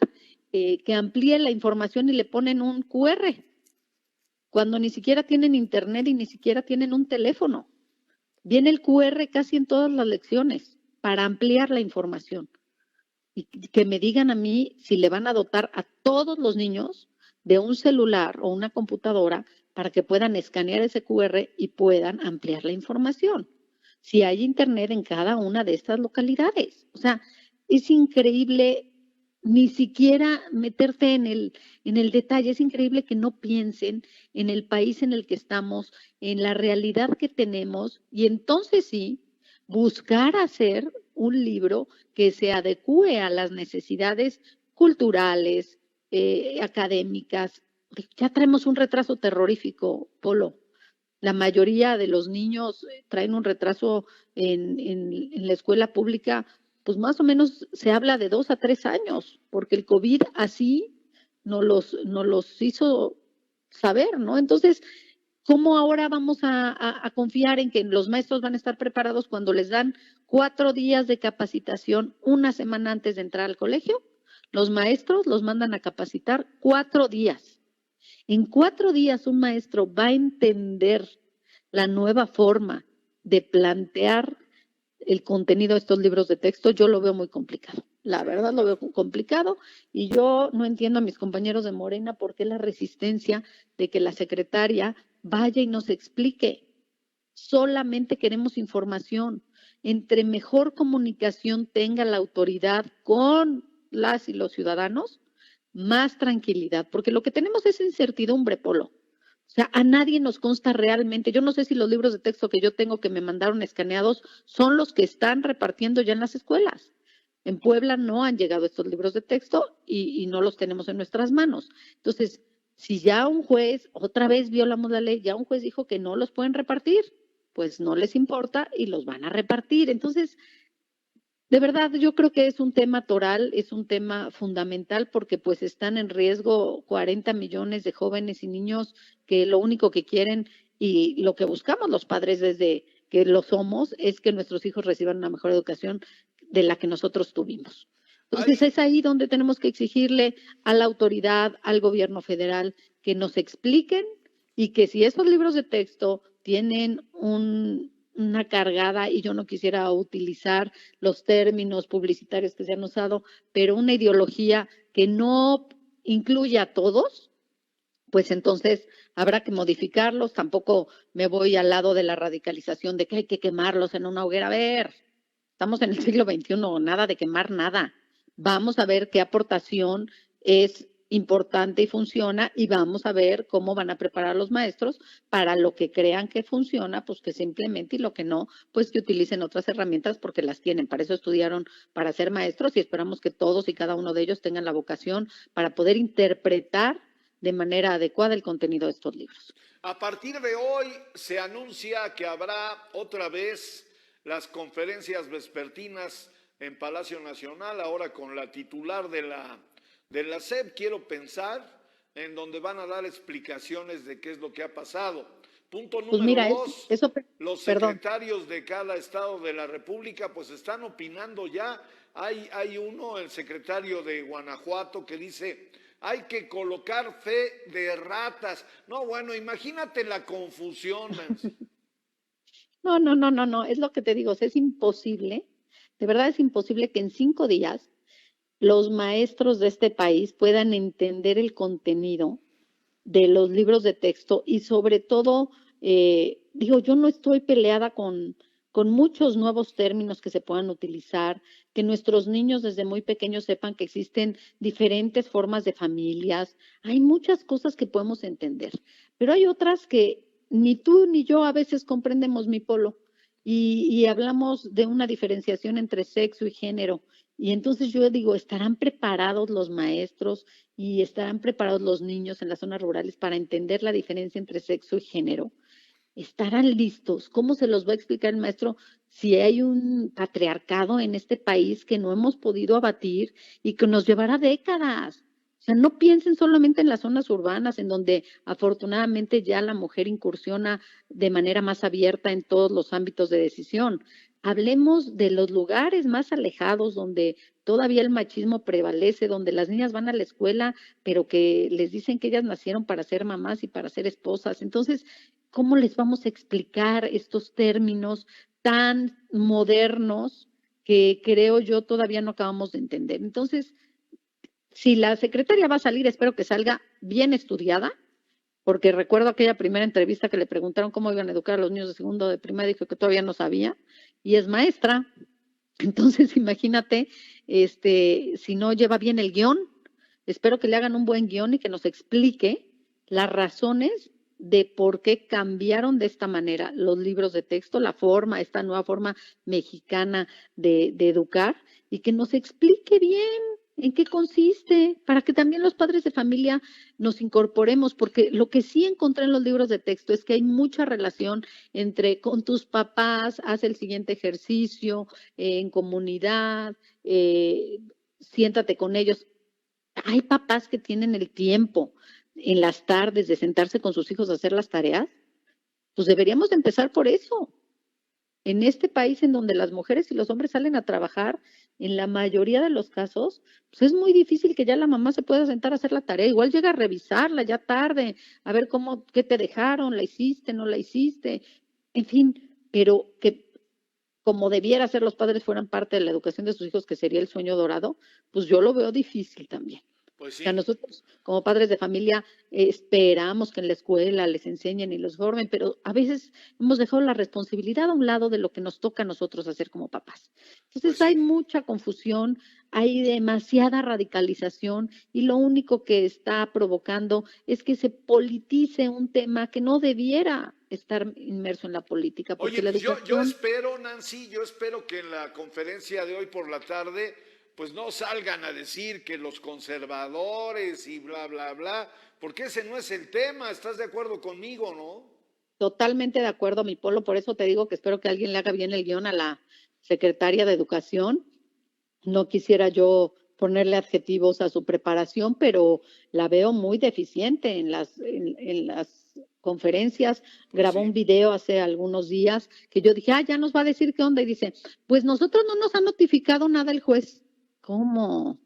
que amplíe la información y le ponen un QR? Cuando ni siquiera tienen internet y ni siquiera tienen un teléfono. Viene el QR casi en todas las lecciones para ampliar la información. Y que me digan a mí si le van a dotar a todos los niños de un celular o una computadora para que puedan escanear ese QR y puedan ampliar la información. Si hay internet en cada una de estas localidades. O sea, es increíble ni siquiera meterte en el detalle. Es increíble que no piensen en el país en el que estamos, en la realidad que tenemos, y entonces sí, buscar hacer un libro que se adecue a las necesidades culturales, académicas. Ya traemos un retraso terrorífico, Polo. La mayoría de los niños traen un retraso en la escuela pública, pues más o menos se habla de 2 a 3 años, porque el COVID así nos los hizo saber, ¿no? Entonces, ¿cómo ahora vamos a confiar en que los maestros van a estar preparados cuando les dan 4 días de capacitación una semana antes de entrar al colegio? Los maestros los mandan a capacitar 4 días. En 4 días un maestro va a entender la nueva forma de plantear el contenido de estos libros de texto. Yo lo veo muy complicado. La verdad lo veo complicado y yo no entiendo a mis compañeros de Morena por qué la resistencia de que la secretaria vaya y nos explique. Solamente queremos información. Entre mejor comunicación tenga la autoridad con las y los ciudadanos, más tranquilidad, porque lo que tenemos es incertidumbre, Polo. O sea, a nadie nos consta realmente. Yo no sé si los libros de texto que yo tengo que me mandaron escaneados son los que están repartiendo ya en las escuelas. En Puebla no han llegado estos libros de texto y no los tenemos en nuestras manos. Entonces, si ya un juez, otra vez violamos la ley, ya un juez dijo que no los pueden repartir, pues no les importa y los van a repartir. Entonces, de verdad, yo creo que es un tema toral, es un tema fundamental porque pues están en riesgo 40 millones de jóvenes y niños que lo único que quieren y lo que buscamos los padres desde que lo somos es que nuestros hijos reciban una mejor educación de la que nosotros tuvimos. Entonces es ahí donde tenemos que exigirle a la autoridad, al gobierno federal, que nos expliquen y que si esos libros de texto tienen una cargada, y yo no quisiera utilizar los términos publicitarios que se han usado, pero una ideología que no incluye a todos, pues entonces habrá que modificarlos. Tampoco me voy al lado de la radicalización de que hay que quemarlos en una hoguera. A ver, estamos en el siglo XXI, nada de quemar nada. Vamos a ver qué aportación es importante y funciona y vamos a ver cómo van a preparar a los maestros para lo que crean que funciona, pues que se implemente y lo que no, pues que utilicen otras herramientas porque las tienen. Para eso estudiaron para ser maestros y esperamos que todos y cada uno de ellos tengan la vocación para poder interpretar de manera adecuada el contenido de estos libros. A partir de hoy se anuncia que habrá otra vez las conferencias vespertinas en Palacio Nacional, ahora con la titular de la SEP, quiero pensar, en donde van a dar explicaciones de qué es lo que ha pasado. Punto número 2, los secretarios de cada estado de la República pues están opinando ya. Hay uno, el secretario de Guanajuato, que dice, hay que colocar fe de ratas. No, bueno, imagínate la confusión, Nancy. No, es lo que te digo, es imposible, de verdad es imposible que en 5 días los maestros de este país puedan entender el contenido de los libros de texto y sobre todo, yo no estoy peleada con muchos nuevos términos que se puedan utilizar, que nuestros niños desde muy pequeños sepan que existen diferentes formas de familias. Hay muchas cosas que podemos entender, pero hay otras que ni tú ni yo a veces comprendemos, mi Polo, y hablamos de una diferenciación entre sexo y género. Y entonces yo digo, ¿estarán preparados los maestros y estarán preparados los niños en las zonas rurales para entender la diferencia entre sexo y género? ¿Estarán listos? ¿Cómo se los va a explicar el maestro si hay un patriarcado en este país que no hemos podido abatir y que nos llevará décadas? O sea, no piensen solamente en las zonas urbanas, en donde afortunadamente ya la mujer incursiona de manera más abierta en todos los ámbitos de decisión. Hablemos de los lugares más alejados donde todavía el machismo prevalece, donde las niñas van a la escuela, pero que les dicen que ellas nacieron para ser mamás y para ser esposas. Entonces, ¿cómo les vamos a explicar estos términos tan modernos que creo yo todavía no acabamos de entender? Entonces, Si la secretaria va a salir, espero que salga bien estudiada, porque recuerdo aquella primera entrevista que le preguntaron cómo iban a educar a los niños de segundo de primaria, dijo que todavía no sabía, y es maestra. Entonces, imagínate, si no lleva bien el guión, espero que le hagan un buen guión y que nos explique las razones de por qué cambiaron de esta manera los libros de texto, la forma, esta nueva forma mexicana de educar, y que nos explique bien en qué consiste, para que también los padres de familia nos incorporemos, porque lo que sí encontré en los libros de texto es que hay mucha relación entre con tus papás, haz el siguiente ejercicio, en comunidad, siéntate con ellos. Hay papás que tienen el tiempo en las tardes de sentarse con sus hijos a hacer las tareas, pues deberíamos de empezar por eso. En este país en donde las mujeres y los hombres salen a trabajar, en la mayoría de los casos, pues es muy difícil que ya la mamá se pueda sentar a hacer la tarea. Igual llega a revisarla ya tarde, a ver qué te dejaron, la hiciste, no la hiciste, en fin, pero que como debiera ser los padres fueran parte de la educación de sus hijos, que sería el sueño dorado, pues yo lo veo difícil también. Pues sí. O sea, nosotros como padres de familia esperamos que en la escuela les enseñen y los formen, pero a veces hemos dejado la responsabilidad a un lado de lo que nos toca a nosotros hacer como papás. Entonces hay mucha confusión, hay demasiada radicalización y lo único que está provocando es que se politice un tema que no debiera estar inmerso en la política. Porque Oye, la pues educación... yo espero, Nancy, que en la conferencia de hoy por la tarde pues no salgan a decir que los conservadores y bla, bla, bla, porque ese no es el tema. ¿Estás de acuerdo conmigo, no? Totalmente de acuerdo, mi Polo, por eso te digo que espero que alguien le haga bien el guión a la secretaria de Educación. No quisiera yo ponerle adjetivos a su preparación, pero la veo muy deficiente en las conferencias. Grabó un video hace algunos días que yo dije, ya nos va a decir qué onda, y dice, pues nosotros no nos ha notificado nada el juez. ¿Cómo?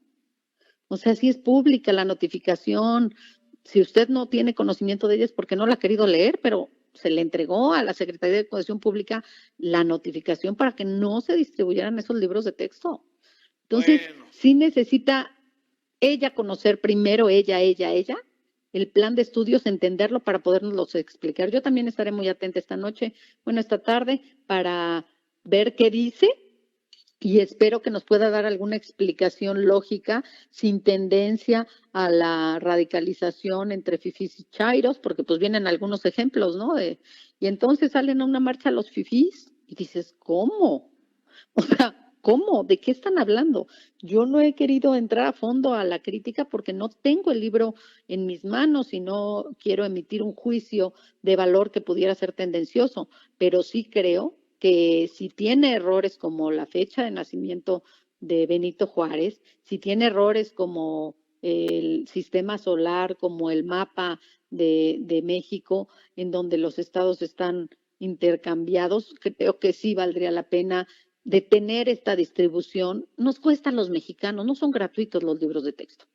O sea, si es pública la notificación, si usted no tiene conocimiento de ella es porque no la ha querido leer, pero se le entregó a la Secretaría de Educación Pública la notificación para que no se distribuyeran esos libros de texto. Entonces, sí necesita ella conocer primero, ella, el plan de estudios, entenderlo para podernos explicar. Yo también estaré muy atenta esta tarde, para ver qué dice, y espero que nos pueda dar alguna explicación lógica, sin tendencia a la radicalización entre fifís y chairos, porque pues vienen algunos ejemplos, ¿no? Y entonces salen a una marcha los fifís y dices, ¿cómo? O sea, ¿cómo? ¿De qué están hablando? Yo no he querido entrar a fondo a la crítica porque no tengo el libro en mis manos y no quiero emitir un juicio de valor que pudiera ser tendencioso, pero sí creo que si tiene errores como la fecha de nacimiento de Benito Juárez, si tiene errores como el sistema solar, como el mapa de México, en donde los estados están intercambiados, creo que sí valdría la pena detener esta distribución. Nos cuesta a los mexicanos, no son gratuitos los libros de texto.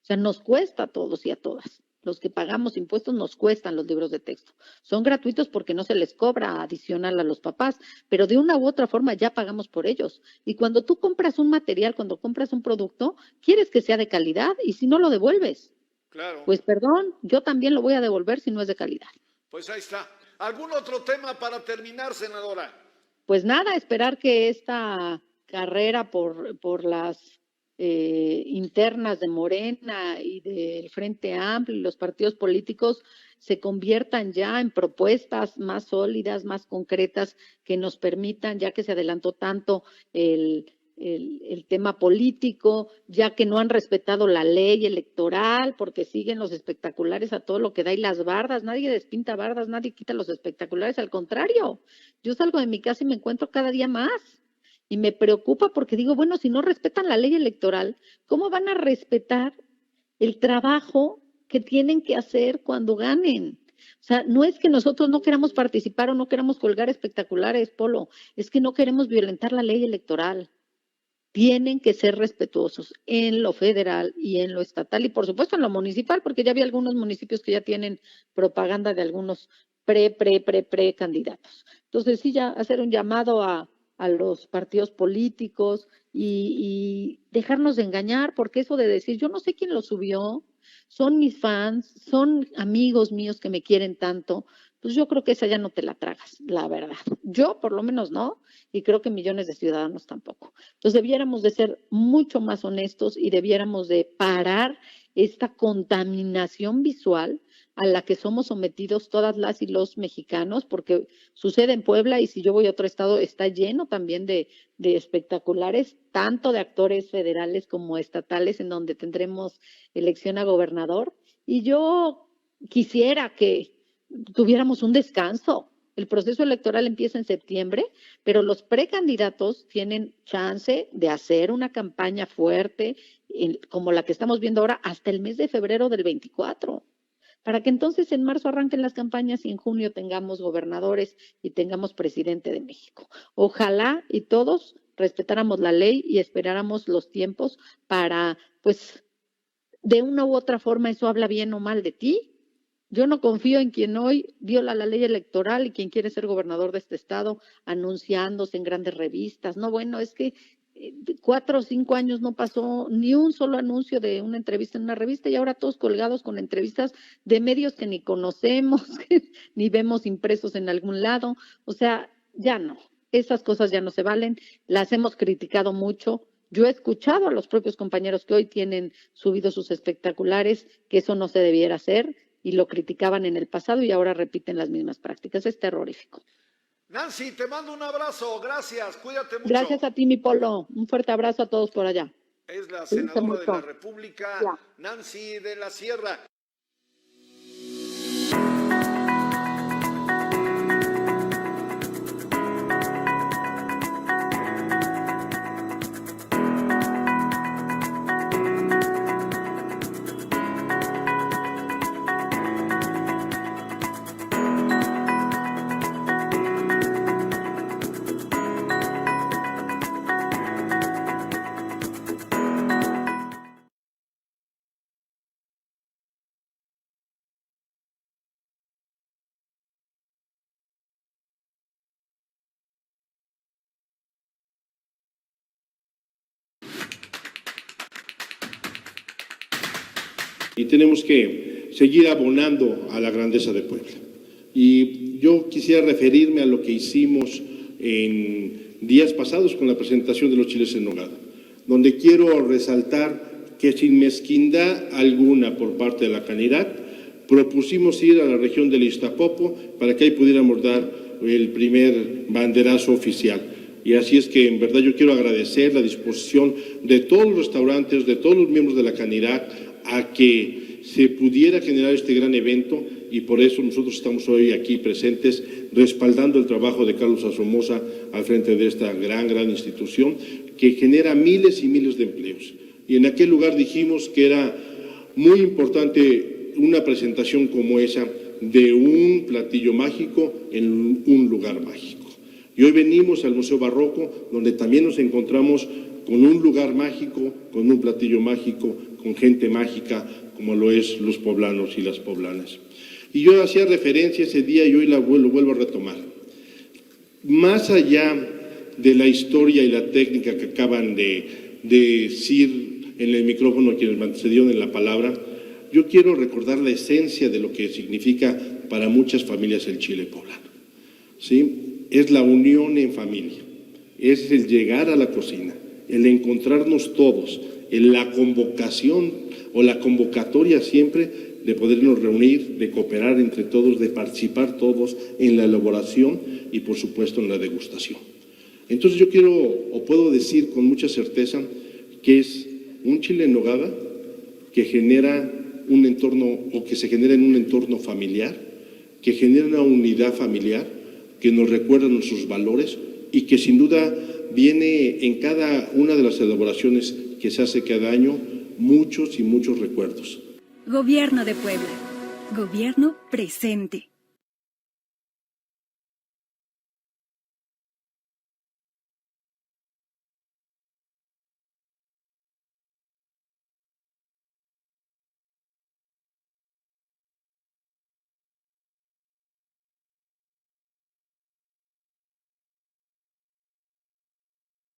O sea, nos cuesta a todos y a todas. Los que pagamos impuestos nos cuestan los libros de texto. Son gratuitos porque no se les cobra adicional a los papás, pero de una u otra forma ya pagamos por ellos. Y cuando tú compras un material, cuando compras un producto, quieres que sea de calidad y si no lo devuelves. Claro. Pues perdón, yo también lo voy a devolver si no es de calidad. Pues ahí está. ¿Algún otro tema para terminar, senadora? Pues nada, esperar que esta carrera por las internas de Morena y del Frente Amplio y los partidos políticos se conviertan ya en propuestas más sólidas, más concretas, que nos permitan, ya que se adelantó tanto el tema político, ya que no han respetado la ley electoral, porque siguen los espectaculares a todo lo que da y las bardas, nadie despinta bardas, nadie quita los espectaculares, al contrario, yo salgo de mi casa y me encuentro cada día más. Y me preocupa porque digo, bueno, si no respetan la ley electoral, ¿cómo van a respetar el trabajo que tienen que hacer cuando ganen? O sea, no es que nosotros no queramos participar o no queramos colgar espectaculares, Polo, es que no queremos violentar la ley electoral. Tienen que ser respetuosos en lo federal y en lo estatal y por supuesto en lo municipal, porque ya vi algunos municipios que ya tienen propaganda de algunos pre candidatos. Entonces sí, ya hacer un llamado a a los partidos políticos y dejarnos de engañar, porque eso de decir, yo no sé quién lo subió, son mis fans, son amigos míos que me quieren tanto, pues yo creo que esa ya no te la tragas, la verdad. Yo por lo menos no, y creo que millones de ciudadanos tampoco. Entonces debiéramos de ser mucho más honestos y debiéramos de parar esta contaminación visual a la que somos sometidos todas las y los mexicanos, porque sucede en Puebla y si yo voy a otro estado está lleno también de espectaculares, tanto de actores federales como estatales, en donde tendremos elección a gobernador. Y yo quisiera que tuviéramos un descanso. El proceso electoral empieza en septiembre, pero los precandidatos tienen chance de hacer una campaña fuerte, como la que estamos viendo ahora, hasta el mes de febrero del 24, para que entonces en marzo arranquen las campañas y en junio tengamos gobernadores y tengamos presidente de México. Ojalá y todos respetáramos la ley y esperáramos los tiempos para, pues, de una u otra forma, eso habla bien o mal de ti. Yo no confío en quien hoy viola la ley electoral y quien quiere ser gobernador de este estado anunciándose en grandes revistas. No, bueno, es que 4 o 5 años no pasó ni un solo anuncio de una entrevista en una revista y ahora todos colgados con entrevistas de medios que ni conocemos, ni vemos impresos en algún lado. O sea, ya no, esas cosas ya no se valen, las hemos criticado mucho. Yo he escuchado a los propios compañeros que hoy tienen subidos sus espectaculares que eso no se debiera hacer y lo criticaban en el pasado y ahora repiten las mismas prácticas. Es terrorífico. Nancy, te mando un abrazo, gracias, cuídate mucho. Gracias a ti, mi Polo, un fuerte abrazo a todos por allá. Es la senadora de la República, Nancy de la Sierra. Y tenemos que seguir abonando a la grandeza de Puebla. Y yo quisiera referirme a lo que hicimos en días pasados con la presentación de los chiles en nogada, donde quiero resaltar que sin mezquindad alguna por parte de la Canirac, propusimos ir a la región del Iztapopo para que ahí pudiéramos dar el primer banderazo oficial. Y así es que en verdad yo quiero agradecer la disposición de todos los restaurantes, de todos los miembros de la Canirac, a que se pudiera generar este gran evento y por eso nosotros estamos hoy aquí presentes respaldando el trabajo de Carlos Asomosa al frente de esta gran institución que genera miles y miles de empleos. Y en aquel lugar dijimos que era muy importante una presentación como esa de un platillo mágico en un lugar mágico. Y hoy venimos al Museo Barroco, donde también nos encontramos con un lugar mágico, con un platillo mágico, con gente mágica, como lo es los poblanos y las poblanas. Y yo hacía referencia ese día y hoy lo vuelvo a retomar. Más allá de la historia y la técnica que acaban de decir en el micrófono quienes me antecedieron en la palabra, yo quiero recordar la esencia de lo que significa para muchas familias el chile poblano. ¿Sí? Es la unión en familia, es el llegar a la cocina, el encontrarnos todos, en la convocación o la convocatoria siempre de podernos reunir, de cooperar entre todos, de participar todos en la elaboración y por supuesto en la degustación. Entonces yo quiero o puedo decir con mucha certeza que es un chile en nogada que genera un entorno o que se genera en un entorno familiar, que genera una unidad familiar, que nos recuerda nuestros valores y que sin duda viene en cada una de las elaboraciones que se hace cada año muchos y muchos recuerdos. Gobierno de Puebla. Gobierno presente.